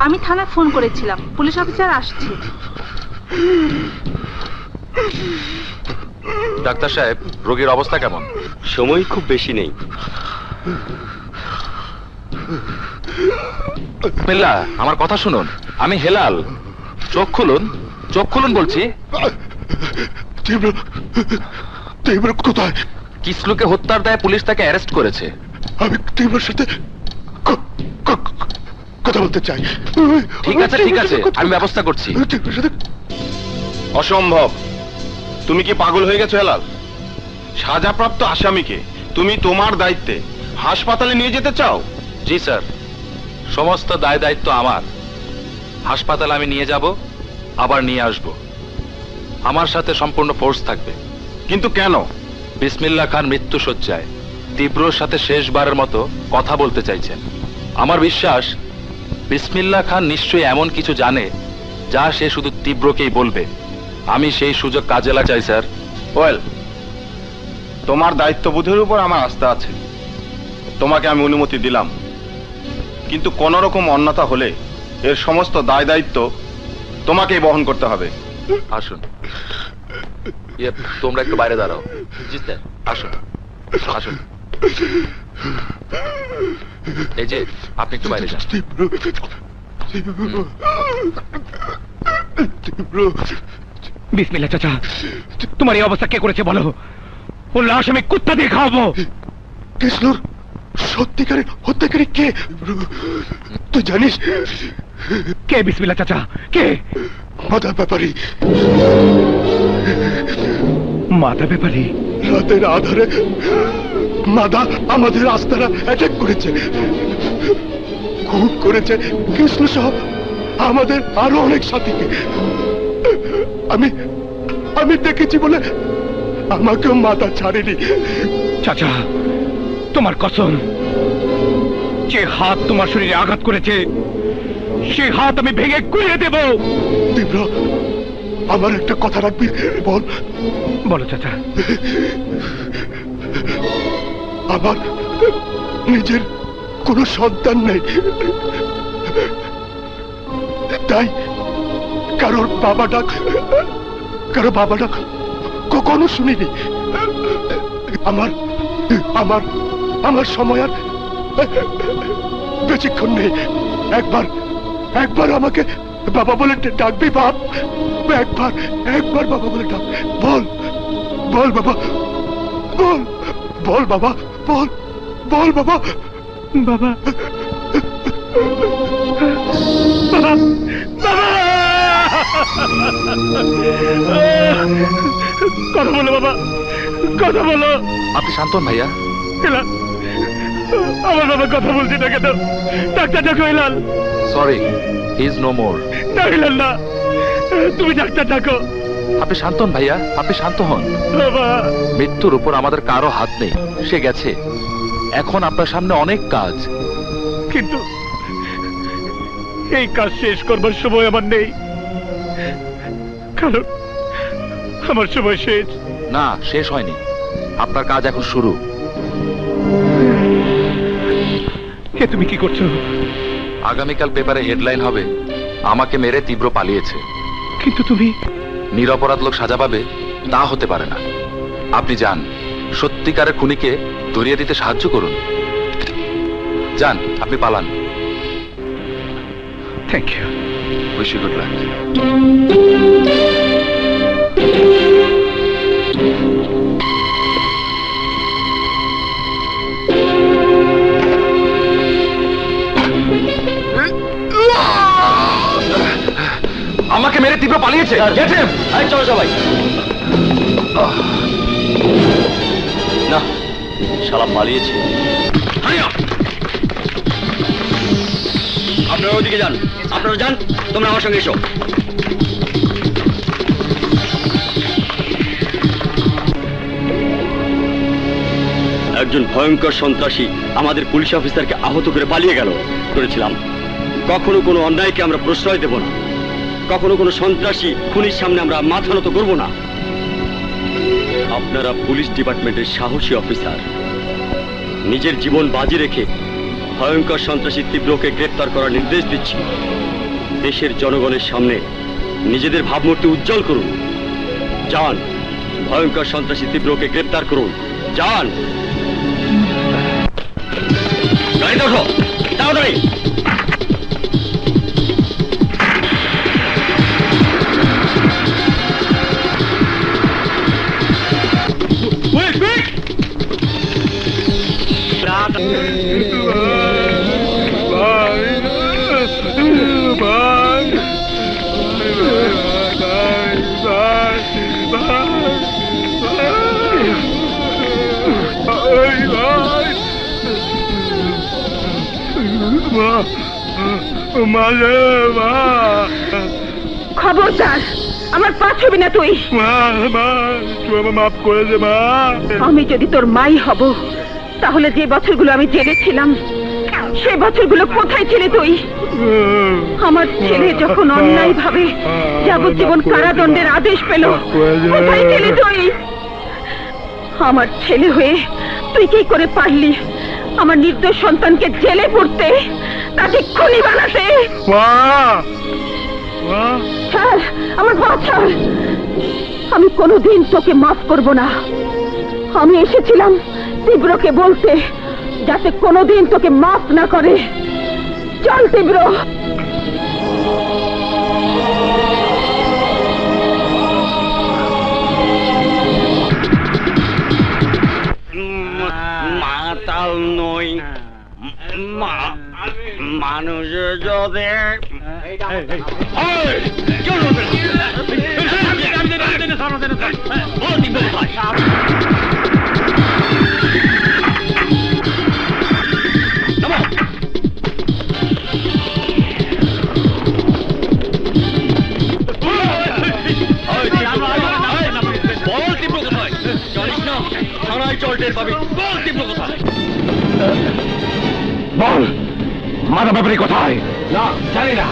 Speaker 9: আমি থানায় ফোন করেছিলাম, পুলিশ অফিসার আসছে।
Speaker 6: ডাক্তার সাহেব, রোগীর অবস্থা কেমন?
Speaker 4: সময় খুব বেশি নেই।
Speaker 6: বিসমিল্লাহ, আমার কথা শুনুন। আমি হেলাল। চোখ খুলুন, চোখ খুলুন বলছি।
Speaker 15: কোথায়?
Speaker 6: কিসলুকে হত্যার দায়ে পুলিশ তাকে অ্যারেস্ট করেছে।
Speaker 15: আমি তীব্রর সাথে কথা বলতে চাই।
Speaker 6: ঠিক আছে ঠিক আছে, আমি ব্যবস্থা করছি।
Speaker 15: অসম্ভব। তুমি কি পাগল হয়ে গেছো হেলাল? সাজাপ্রাপ্ত আসামিকে তুমি তোমার দায়িত্বে হাসপাতালে নিয়ে যেতে চাও?
Speaker 6: জি স্যার, সমস্ত দায় দায়িত্ব আমার। হাসপাতালে আমি নিয়ে যাব, আবার নিয়ে আসব। আমার সাথে সম্পূর্ণ ফোর্স থাকবে।
Speaker 15: কিন্তু কেন?
Speaker 6: বিসমিল্লাহ খান মৃত্যু শয্যায় তীব্রর সাথে শেষবারের মতো কথা বলতে চাইছেন। আমার বিশ্বাস বিসমিল্লাহ খান নিশ্চয়ই এমন কিছু জানে যা সে শুধু তীব্রকেই বলবে। আমি সেই সুযোগ কাজে লাগাই স্যার।
Speaker 15: ওয়েল, তোমার দায়িত্ববোধের উপর আমার আস্থা আছে। তোমাকে আমি অনুমতি দিলাম, কিন্তু কোন রকম অন্যতা হলে এর সমস্ত দায় দায়িত্ব তোমাকেই বহন করতে হবে।
Speaker 6: আসুন, তোমরা একটু বাইরে দাঁড়াও। জি স্যার, আসুন আসুন। এই যে, আপনি একটু বাইরে যান।
Speaker 8: বিসমিল্লাহ চাচা, তোমার এই অবস্থা কে করেছে বলো? ও লাশ আমি কুত্তা দিয়ে খাওয়াবো।
Speaker 7: কৃষ্ণর সত্যিকারের হত্যাকারী কে তুই জানিস?
Speaker 8: কে বিসমিল্লাহ চাচা? কে?
Speaker 7: মাদা ব্যাপারী।
Speaker 8: মাদা ব্যাপারী?
Speaker 7: রাতের আধারে মাদা আমাদের আস্তানা অ্যাটাক করেছে, খুন করেছে কৃষ্ণ সহ আমাদের আরো অনেক সাথীকে। আমি দেখেছি বলে আমাকেও মাথা ছাড়েনি।
Speaker 8: চাচা, তোমার কসম, যে হাত তোমার শরীরে আঘাত করেছে সে হাত আমি ভেঙে গুঁড়িয়ে দেব।
Speaker 7: তীব্র, আমার একটা কথা রাখবি? বল।
Speaker 8: বলো চাচা।
Speaker 7: আমার নিজের কোনো সন্তান নেই, তাই কারো বাবা ডাক কখনো শুনিনি। আমার সময় আর বেশিক্ষণ নেই। একবার আমাকে বাবা বলে ডাকবি বাপ? একবার বাবা বলে ডাক। বল বাবা, বল বাবা, বল বাবা।
Speaker 8: বাবা, কথা বলো বাবা, কথা বলো।
Speaker 6: আপনি শান্ত হন ভাইয়া।
Speaker 8: আমার বাবা কথা বলছি না কেন? ডাক্তার ডাকো Hilal.
Speaker 6: Sorry, he is no more.
Speaker 8: না হিলাল না, তুমি ডাক্তার ডাকো।
Speaker 6: আপনি শান্ত হন ভাইয়া, আপনি শান্ত হন।
Speaker 8: বাবা,
Speaker 6: মৃত্যুর উপর আমাদের কারো হাত নেই, সে গেছে। এখন আপনার সামনে অনেক কাজ।
Speaker 8: কিন্তু এই কাজ শেষ করবার সময় আমার নেই, কারণ আমার সময় শেষ।
Speaker 6: না, শেষ হয়নি, আপনার কাজ এখন শুরু।
Speaker 8: কে তুমি কি করছো?
Speaker 6: আগামীকাল পেপারে হেডলাইন হবে, আমাকে মেরে তীব্র পালিয়েছে।
Speaker 8: কিন্তু তুমি
Speaker 6: নিরপরাধ লোক সাজা পাবে তা হতে পারে না। আপনি যান, সত্যিকারের খুনিকে ধরিয়ে দিতে সাহায্য করুন। যান, আপনি পালান।
Speaker 8: Thank you.
Speaker 6: Wish you good luck. আমাকে মেরে তীব্র পালিয়েছে।
Speaker 4: চলো সবাই। না, শালা পালিয়েছে। আপনারা ওইদিকে যান, আপনারা যান, তোমরা আমার সঙ্গে এসো। একজন ভয়ঙ্কর সন্ত্রাসী আমাদের পুলিশ অফিসারকে আহত করে পালিয়ে গেল। করেছিলাম কখনো কোনো অন্যায়কে আমরা প্রশ্রয় দেব না, কখনো কোনো সন্ত্রাসী খুনির সামনে আমরা মাথা নত করব না। আপনারা পুলিশ ডিপার্টমেন্টের সাহসী অফিসার, নিজের জীবন বাজি রেখে ভয়ঙ্কর সন্ত্রাসী তীব্রকে গ্রেফতার করার নির্দেশ দিচ্ছি। দেশের জনগণের সামনে নিজেদের ভাবমূর্তি উজ্জ্বল করুন। যান, ভয়ঙ্কর সন্ত্রাসী তীব্রকে গ্রেফতার করুন। যান, গাড়িতে ওঠো, তাড়াতাড়ি।
Speaker 9: খবরদার আমার পা ছবি না তুই।
Speaker 1: মাফ করে দে মা।
Speaker 9: আমি যদি তোর মাই হব তাহলে যে বছরগুলো আমি জেলে ছিলাম সে বছরগুলো কোথায় ছিলে তুই? আমার ছেলে যখন অন্যায় ভাবে যাবজ্জীবন কারাদণ্ডের আদেশ পেল কোথায় ছিলে তুই? আমার ছেলে হয়ে তুই কি করে পারলি আমার নির্দোষ সন্তানকে জেলে পড়তে, তাকে খুনি বানাতে? ছাড় আমার পা ছাড়। আমি কোনোদিন তোকে মাফ করব না। আমি এসেছিলাম তীব্রকে বলতে যাতে কোনোদিন তোকে মাফ না করে। চল তীব্র।
Speaker 8: মাতাল নই, মানুষের যদি
Speaker 14: বল মাথা ব্যাপারে কোথায়? না জানি না।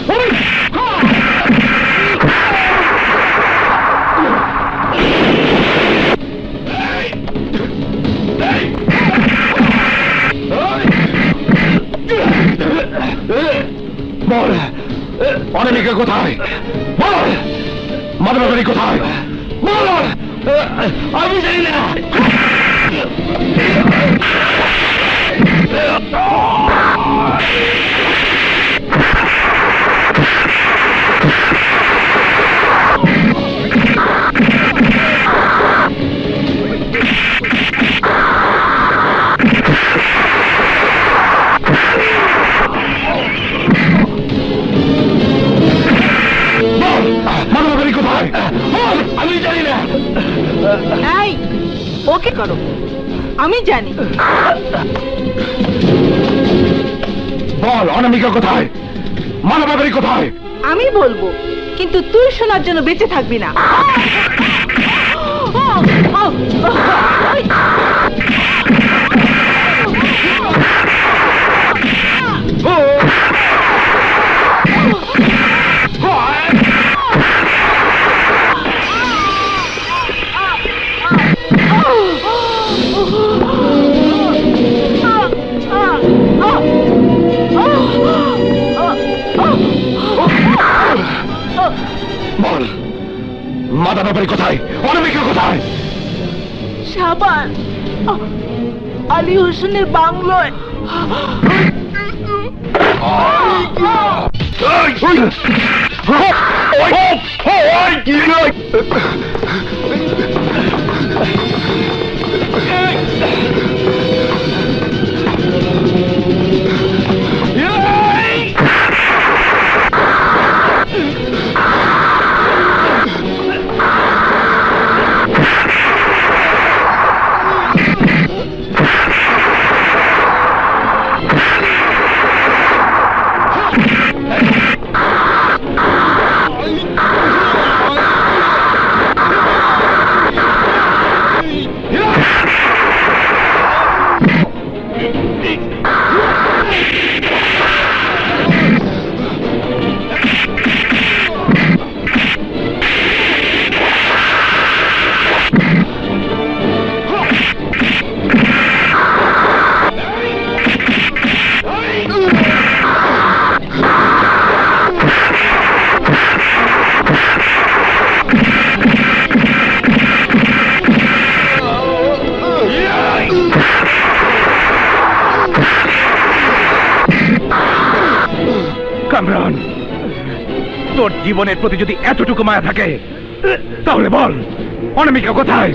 Speaker 14: বল অনামিকা কোথায়? বল মাথা ব্যাপারে কোথায়? বল আমি জানি না। আমি জানি না।
Speaker 12: এই ওকে করো, আমি জানি।
Speaker 14: বল অনামিকা কোথায়? মানবাবারি কোথায়?
Speaker 12: আমি বলবো, কিন্তু তুই শোনার জন্য বেঁচে থাকবি না।
Speaker 14: বল মাথা ব্যাপারে কোথায়? অনামিকা কোথায়?
Speaker 12: শাবান আলী হোসেনের বাংলোয়।
Speaker 14: কামরান, তোর জীবনের প্রতি যদি এতটুকু মায়া থাকে তাহলে বল অনামিকা কোথায়?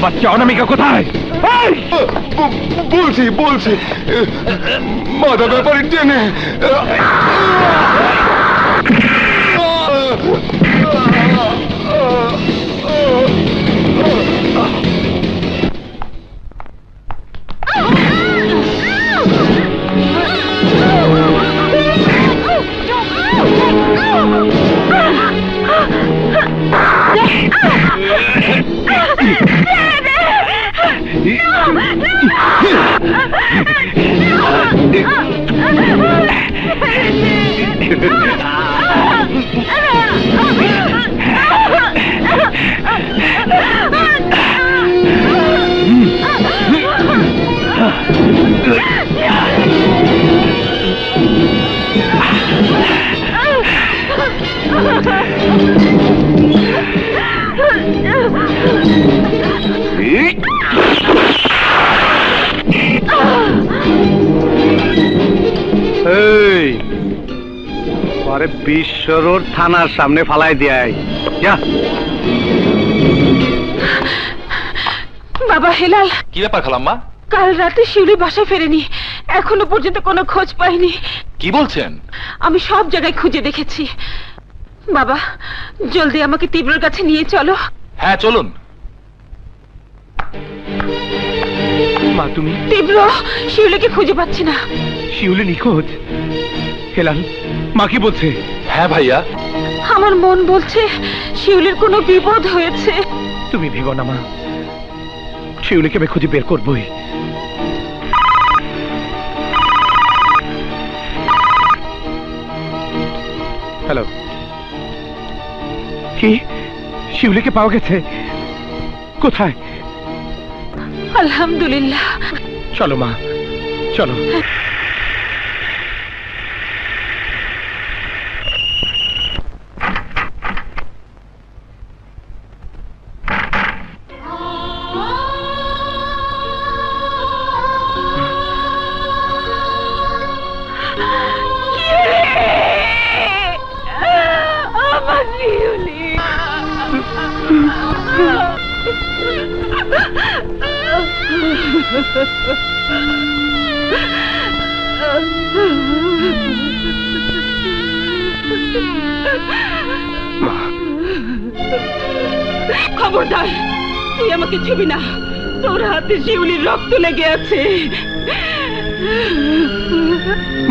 Speaker 6: বাচ্চা অনামিকা কোথায়?
Speaker 15: বলছি বলছি মাদা ব্যাপারে টেনে
Speaker 8: বিশ্বরোড থানার সামনে ফালাই দেয়। যা
Speaker 9: বাবা হেলাল,
Speaker 16: কি ব্যাপার খালাম্মা?
Speaker 9: কাল রাতে শিউলি বাসায় ফেরেনি, এখনো পর্যন্ত কোনো খোঁজ পাইনি।
Speaker 16: কি বলছেন?
Speaker 9: আমি সব জায়গায় খুঁজে দেখেছি। বাবা জলদি আমাকে তীব্রর কাছে নিয়ে চলো।
Speaker 16: হ্যাঁ চলুন।
Speaker 8: মা তুমি?
Speaker 9: তীব্র শিউলিকে খুঁজে পাচ্ছি না।
Speaker 8: শিউলি নিখোঁজ? হেলাল মা কি বলছে?
Speaker 16: হ্যাঁ ভাইয়া,
Speaker 9: আমার মন বলছে শিউলির কোনো বিপদ হয়েছে।
Speaker 8: তুমি ভেবো না মা, শিউলিকে আমি খুঁজে বের করবই। হ্যালো, কি শিউলিকে পাওয়া গেছে? কোথায়?
Speaker 9: আলহামদুলিল্লাহ।
Speaker 8: চলো মা চলো।
Speaker 9: খবরদার, তুই আমাকে ছুবি না, তোর হাতে শিউলির রক্ত লেগে আছে।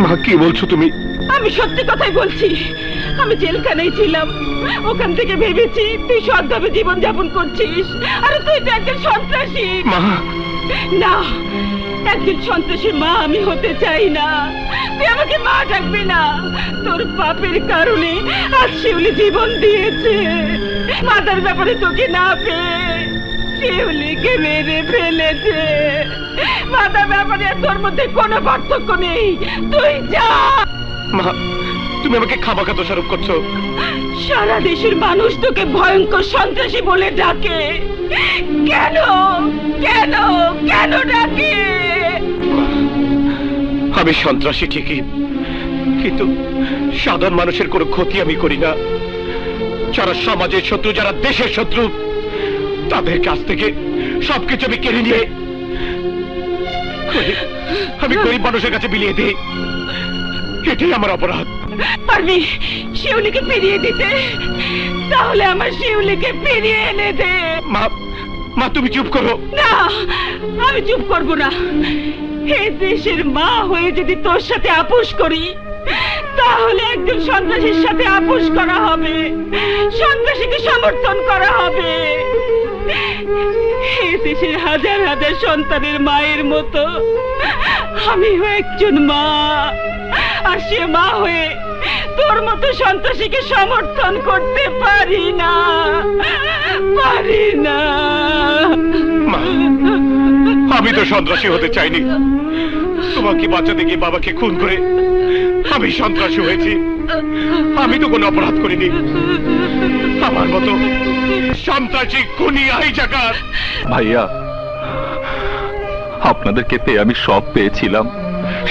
Speaker 15: মা কি বলছো তুমি?
Speaker 9: আমি সত্যি কথাই বলছি। আমি জেলখানায় ছিলাম, ওখান থেকে ভেবেছি তুই সৎভাবে জীবন যাপন করছিস, আর তুই তো একজন সন্ত্রাসী। না, একজন সন্ত্রাসীর মা আমি হতে চাই না। তুই আমাকে মা ডাকবি না। তোর পাপের কারণে আজ শিউলি জীবন দিয়েছে। মাদার ব্যাপারে তোকে না পেয়ে শিউলিকে মেরে ফেলেছে। মাদার ব্যাপারে তোর মধ্যে কোনো পার্থক্য নেই। তুই যা।
Speaker 15: মা তুমি আমাকে খামাখা দোষারোপ করছো।
Speaker 9: সারা দেশের মানুষ তোকে ভয়ঙ্কর সন্ত্রাসী বলে ডাকে। কেন কেন কেন ডাকে?
Speaker 15: আমি সন্ত্রাসী ঠিকই, কিন্তু সাধারণ মানুষের কোনো ক্ষতি আমি করি না। যারা সমাজের শত্রু, যারা দেশের শত্রু, তাদের কাছ থেকে সবকিছু আমি কেড়ে নিয়ে আমি গরিব মানুষের কাছে বিলিয়ে দিই। এটাই আমার অপরাধ।
Speaker 9: পারবি শিউলিকে ফিরিয়ে দিতে? তাহলে আমার শিউলিকে ফিরিয়ে এনে দে।
Speaker 15: মা মা তুমি চুপ করো।
Speaker 9: না, আমি চুপ করব না। এই দেশের মা হয়ে যদি তোর সাথে আপোষ করি, তাহলে একজন সন্ত্রাসীর সাথে আপোষ করা হবে, সন্ত্রাসীকে সমর্থন করা হবে। এই দেশের হাজার হাজার সন্তানের মায়ের মতো আমিও একজন মা, আর সে মা হয়ে তোর মতো সন্ত্রাসীকে সমর্থন করতে পারি না, পারি না।
Speaker 15: আমি তো সন্ত্রাসী হতে চাইনি। তোমাকে বাঁচাতে গিয়ে বাবাকে খুন করে আমি সন্ত্রাসী হয়েছি। আমি তো কোনো অপরাধ করিনি। আমার মতো সন্ত্রাসী, খুনি, হাইজাকার।
Speaker 6: ভাইয়া, আপনাদেরকে পেয়ে আমি সব পেয়েছিলাম।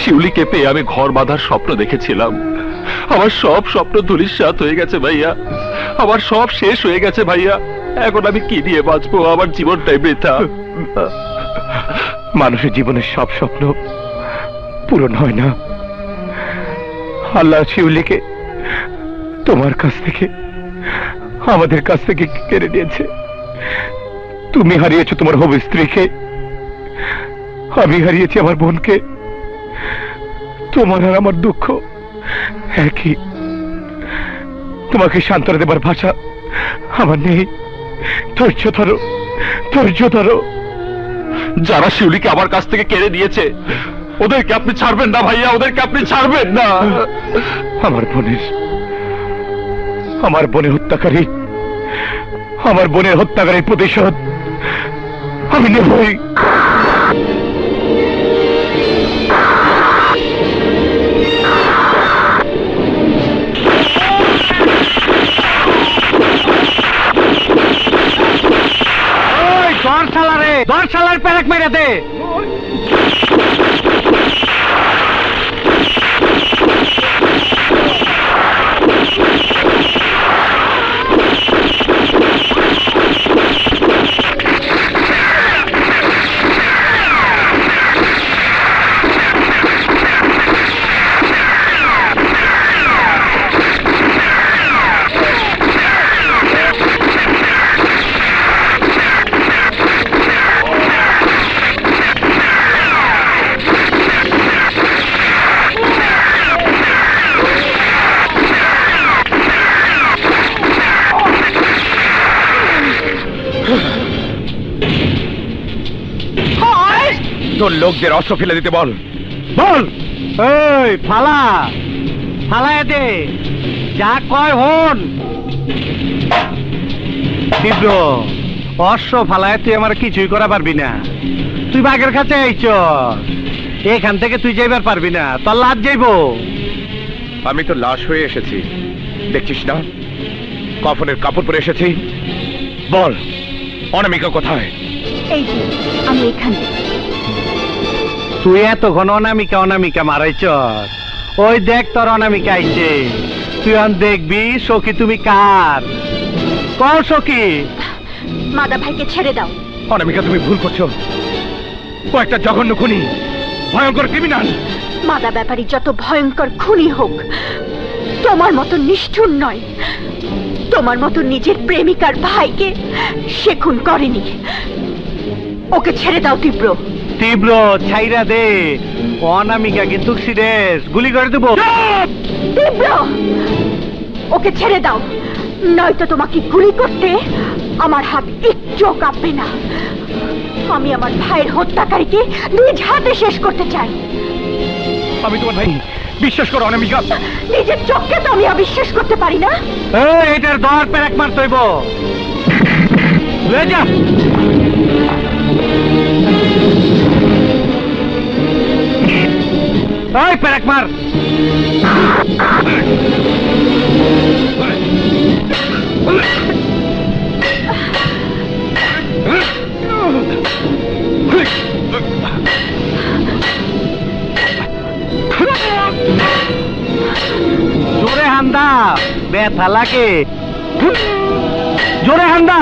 Speaker 6: শিউলিকে পেয়ে আমি ঘর বাঁধার স্বপ্ন দেখেছিলাম। আমার সব স্বপ্ন ধূলিসাৎ হয়ে গেছে ভাইয়া। আমার সব শেষ হয়ে গেছে ভাইয়া। এখন আমি কি দিয়ে বাঁচবো? আমার জীবনটাই বৃথা।
Speaker 14: মানুষের জীবনের সব স্বপ্ন পূরণ হয় না। আল্লাহ শিউলিকে তোমার কাছ থেকে, আমাদের কাছ থেকে কেড়ে নিয়েছে। তুমি হারিয়েছো তোমার হবু স্ত্রীকে, আমি হারিয়েছি আমার বোনকে। তোমার আর আমার দুঃখ একই। তোমাকে সান্ত্বনা দেবার ভাষা আমার নেই। ধৈর্য ধরো, ধৈর্য ধরো।
Speaker 6: যারা শিউলিকে আমার কাছ থেকে কেড়ে দিয়েছে ওদেরকে আপনি ছাড়বেন না ভাইয়া, ওদেরকে আপনি ছাড়বেন না।
Speaker 14: আমার বোনের হত্যাকারী, আমার বোনের হত্যাকারীর প্রতিশোধ আমি নেবই।
Speaker 8: দর শালার প্যারেক মেরে দে।
Speaker 14: তোর লোকদের অস্ত্র ফেলে দিতে বল।
Speaker 8: বল এই ফালা ফালায় দে, যা কয় হন। তীব্র অস্ত্র ফালায় তুই আমার কিছুই করা পারবি না। তুই বাঘের কাছে আইছ, এখান থেকে তুই যাইবার পারবি না, তোর লাশ যাইব।
Speaker 14: আমি তো লাশ হয়ে এসেছি, দেখছিস না? কফনের কাপড় পরে এসেছি। বল অনামিকা কোথায়?
Speaker 13: এই যে আমি এখানে।
Speaker 8: তুই এতক্ষণ অনামিকা অনামিকা মারাইছ, ওই দেখ তোর অনামিকা আইছে। তুই এখন দেখবি সখী তুমি কার। কও সখী।
Speaker 13: মাদা ভাইকে ছেড়ে দাও।
Speaker 14: অনামিকা তুমি ভুল করছো, ও একটা জঘন্য খুনি, ভয়ঙ্কর ক্রিমিনাল।
Speaker 13: মাদা ব্যাপারী যত ভয়ঙ্কর খুনি হোক, তোমার মতো নিষ্ঠুর নয়। তোমার মতো নিজের প্রেমিকার ভাইকে সে খুন করেনি। ওকে ছেড়ে দাও তীব্র।
Speaker 8: তীব্র ছাইরা দে, অনামিকা কিন্তু সিরিয়াস, গুলি করে দেবো।
Speaker 13: তীব্র ওকে ছেড়ে দাও, নয়তো তোমাকে গুলি করতে আমার হাত একটু কাঁপবে না। আমি আমার ভাইয়ের হত্যাকারীকে নিজ হাতে শেষ করতে চাই।
Speaker 14: আমি তোমার ভাই, বিশ্বাস করো অনামিকা।
Speaker 13: নিজের চোখকে তো আমি অবিশ্বাস করতে পারি না।
Speaker 8: এটার দর প্যারেক মারতে হইব। লয়ে যা। ওই প্যারেক মার। জোরে হান্দা, ব্যথা লাগে। জোরে হান্দা।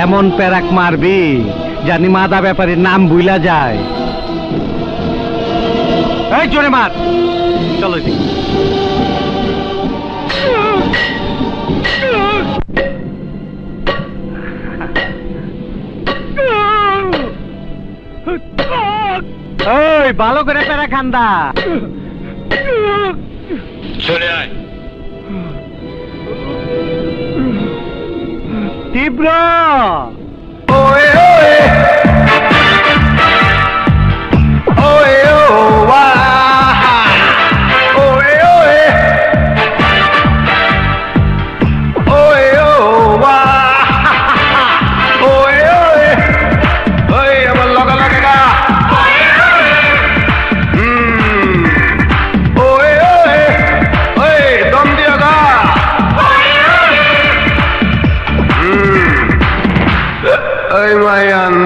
Speaker 8: এমন প্যারাক মারবি জানি মাদা ব্যাপারীর নাম ভুলা যায়। এই জোরে মার। চলো এই ভালো করে প্যারা খান্দা।
Speaker 6: চলে আয়।
Speaker 8: তীব্র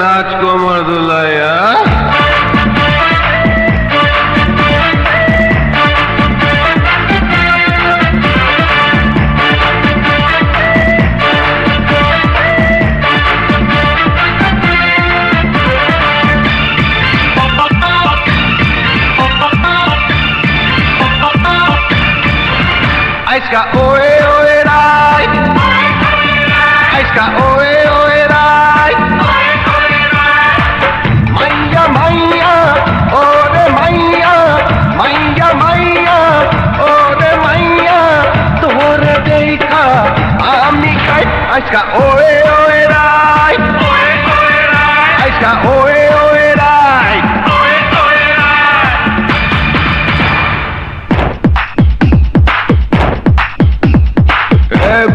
Speaker 17: नाच को मर्दुलाया। আজকা ওয়ে ওয়ে রাই আজকা ওয়ে ওয়ে রাই মাইয়া মাইয়া ওরে মাইয়া মাইয়া মাইয়া ওরে মাইয়া তোর দেখা আমি খাই আজকা ওয়ে ওয়ে রাই আজকা ওয়ে ওয়ে রাই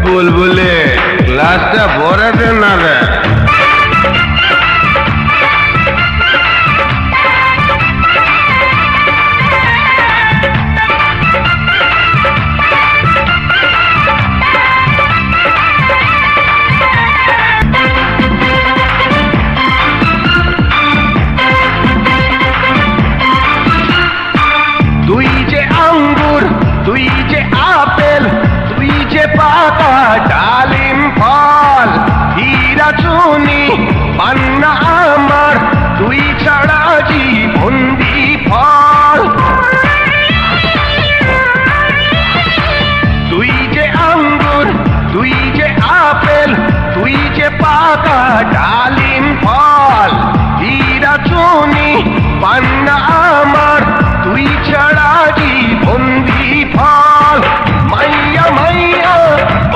Speaker 17: বুলবুলে ক্লাসটা পড়াতে না রে তুই যে আঙ্গুর তুই যে আপেল তুই যে পাতা ডালিম ফল হীরা চুনি পান্না আমার তুই ছাড়া জীবন বিফল তুই যে আঙ্গুর তুই যে আপেল তুই যে পাতা ডালিম ফল হীরা চুনি পান্না আমার তুই ছাড়া জীবন বিফল মাইয়া মাইয়া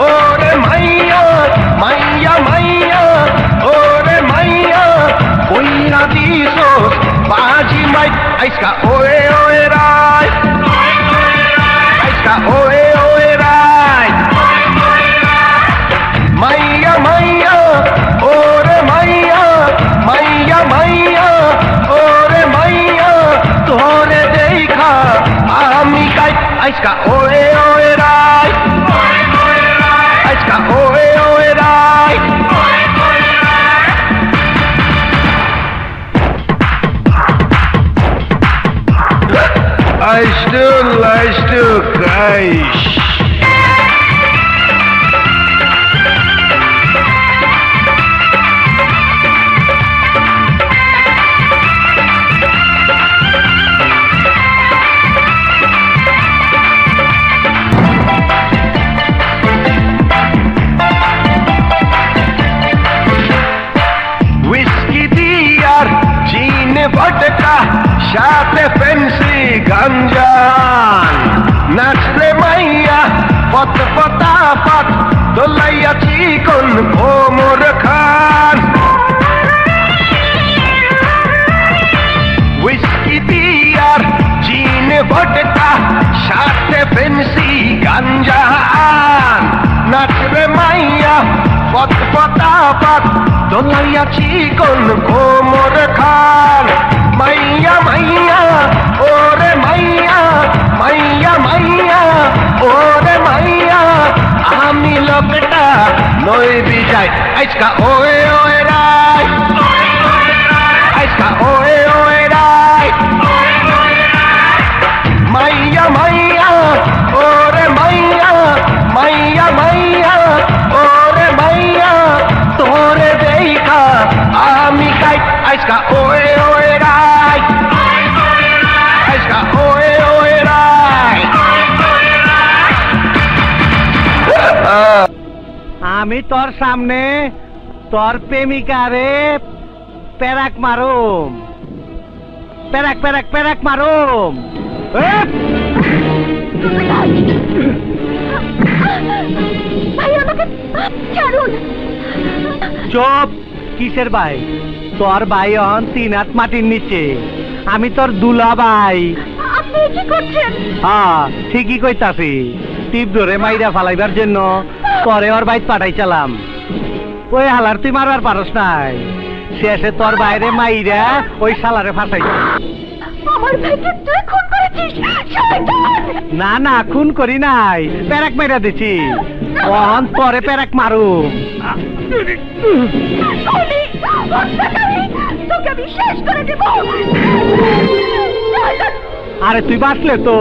Speaker 17: ওরে মাইয়া মাইয়া মাইয়া ওরে মাইয়া কইরা দিছো বাজি মাই আইসকা ওয়ে ওয়ে রাই আইসকা ওয়ে ওয়ে রাই মাইয়া মাইয়া ওরে মাইয়া মাইয়া মাইয়া ওরে মাইয়া তোরে দেখা আমি গাই আইসকা ওয়ে ওয়ে রাই আইসকা ওয়ে ওয়ে রাই Leiste Reich. Whiskey diar, gin vodka, সাথে ফেন্সি গাঞ্জান নাচলে মাইয়া পত পতা পত দোলাইয়া চিকন কোমর খান হুইস্কি বিয়ার জিন ভডকা সাথে ফেন্সি গাঞ্জান নাচলে মাইয়া পত পতা পত দোলাইয়া চিকন কোমর খান মাইয়া মাইয়া ওরে মাইয়া মাইয়া মাইয়া ওরে মাইয়া আমি লোকটা নই বিজাই আজকা ওয়ে ওয়ে রাই আজকা ওয়ে ওয়ে রাই মাইয়া মাইয়া ওরে মাইয়া মাইয়া মাইয়া ওরে মাইয়া তোরে দেখা আমি খাই আজকা ওয়ে ওয়ে রাই আজকা ওয়ে ওয়ে রাই
Speaker 8: আমি তোর সামনে তোর প্রেমিকারে প্যারাক মারুম প্যারাক প্যারাক প্যারাক মারুম চুপ কিসের ভাই তোর ভাই হন 3 হাত মাটির নিচে আমি তোর দুলা ভাই
Speaker 2: আপনি কি করছেন
Speaker 8: হ্যাঁ ঠিকই কইতাছি টিপ ধরে মাইরা ফালাইবার জন্য পরে ওর বাইত পাঠাইছিলাম ওই হালার তুই মারবার পারস নাই শেষে তোর বাইরে মাইরা ওই শালারে ফাঁসাইছি
Speaker 2: আমার ভাইকে তুই খুন করেছিস শয়তান
Speaker 8: না না খুন করি নাই প্যারাক মাইরা দিছি ওহন পরে প্যারাক মারু
Speaker 2: তোকে আমি শেষ করে দেব
Speaker 8: আরে তুই বাঁচলে তো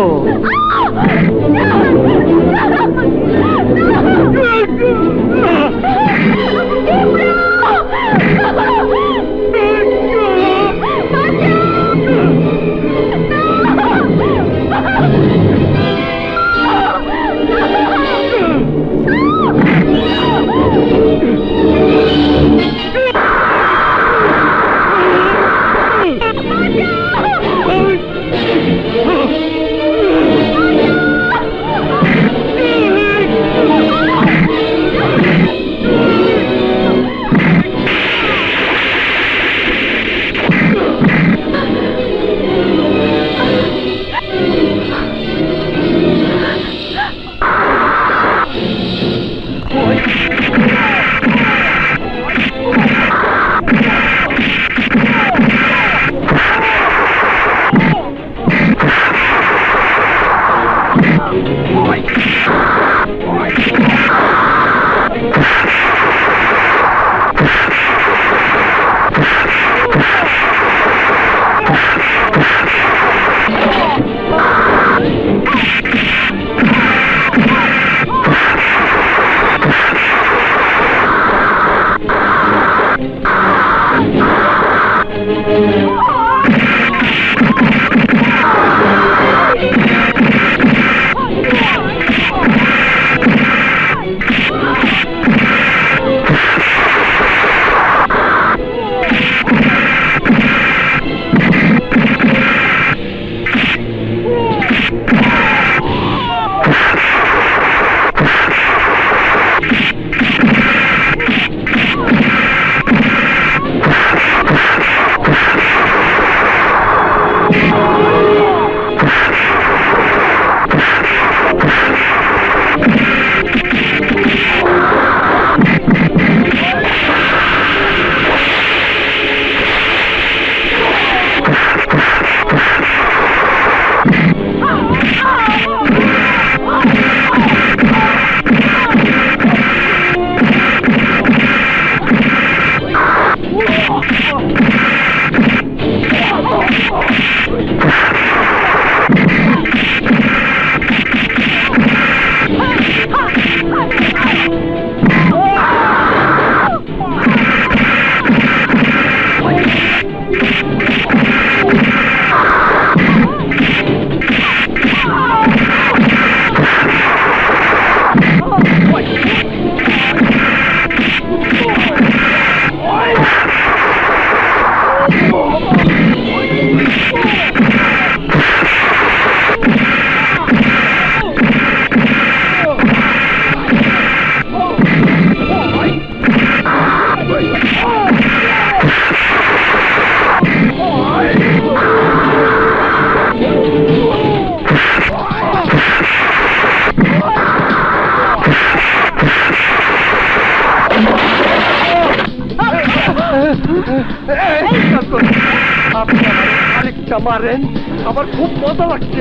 Speaker 3: আরেকটা মারেন, আমার খুব মজা লাগছে।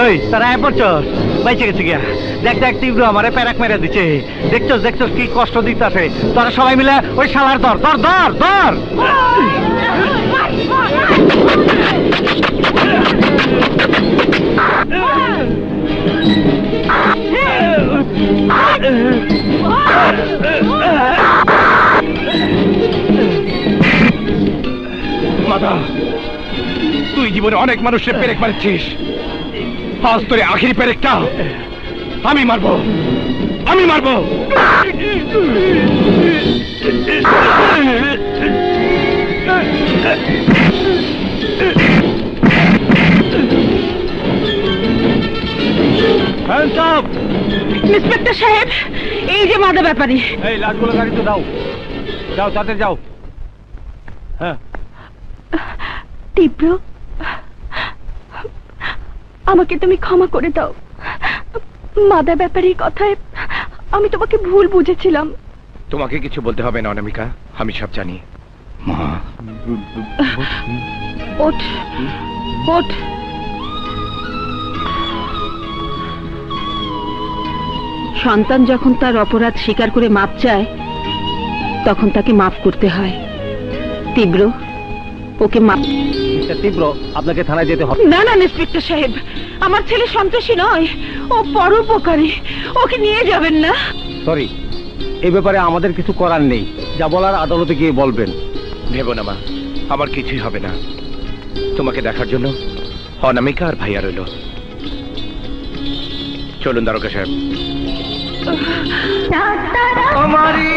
Speaker 8: ওই তারা আয় পড়ছস, বাইচে গেছে গিয়া। দেখ দেখ তীব্র আমারে প্যারাক মেরে দিচ্ছে। দেখছস দেখছস কি কষ্ট দিতেছে। তোরা সবাই মিলে ওই শালার ধর ধর ধর ধর।
Speaker 14: মাতা, তুই জীবনে অনেক মানুষের পেরেক মারছিস, আজ তোর আখিরি পেরেকটা আমি মারবো, আমি মারবো।
Speaker 9: ইন্সপেক্টর সাহেব, এই যে মাদা ব্যাপারী।
Speaker 8: এই লাশগুলো গাড়িতে দাও, যাও তাড়াতাড়ি যাও। হ্যাঁ
Speaker 13: তীব্র
Speaker 5: আমাকে তুমি ক্ষমা করে দাও। মাদা ব্যাপারে কথায় আমি তোমাকে ভুল বুঝেছিলাম।
Speaker 14: তোমাকে কিছু বলতে হবে না অনামিকা, আমি সব জানি। মা,
Speaker 9: ওঠ ওঠ। সন্তান যখন তার অপরাধ স্বীকার করে মাপ চায় তখন তাকে মাফ করতে হয়। তীব্র, ওকে মাপ।
Speaker 8: তীব্র, আপনাকে থানায় যেতে হবে।
Speaker 9: না না ইন্সপেক্টর সাহেব, আমার ছেলে সন্ত্রাসী নয়, ও পরোপকারী, ওকে নিয়ে যাবেন না।
Speaker 8: সরি, এই ব্যাপারে আমাদের কিছু করার নেই, যা বলার আদালতে গিয়ে বলবেন।
Speaker 14: ভেবো না মা, আমার কিছুই হবে না। তোমাকে দেখার জন্য অনামিকা আর ভাইয়া রইল। চলুন দারোগা সাহেব।
Speaker 10: আমারি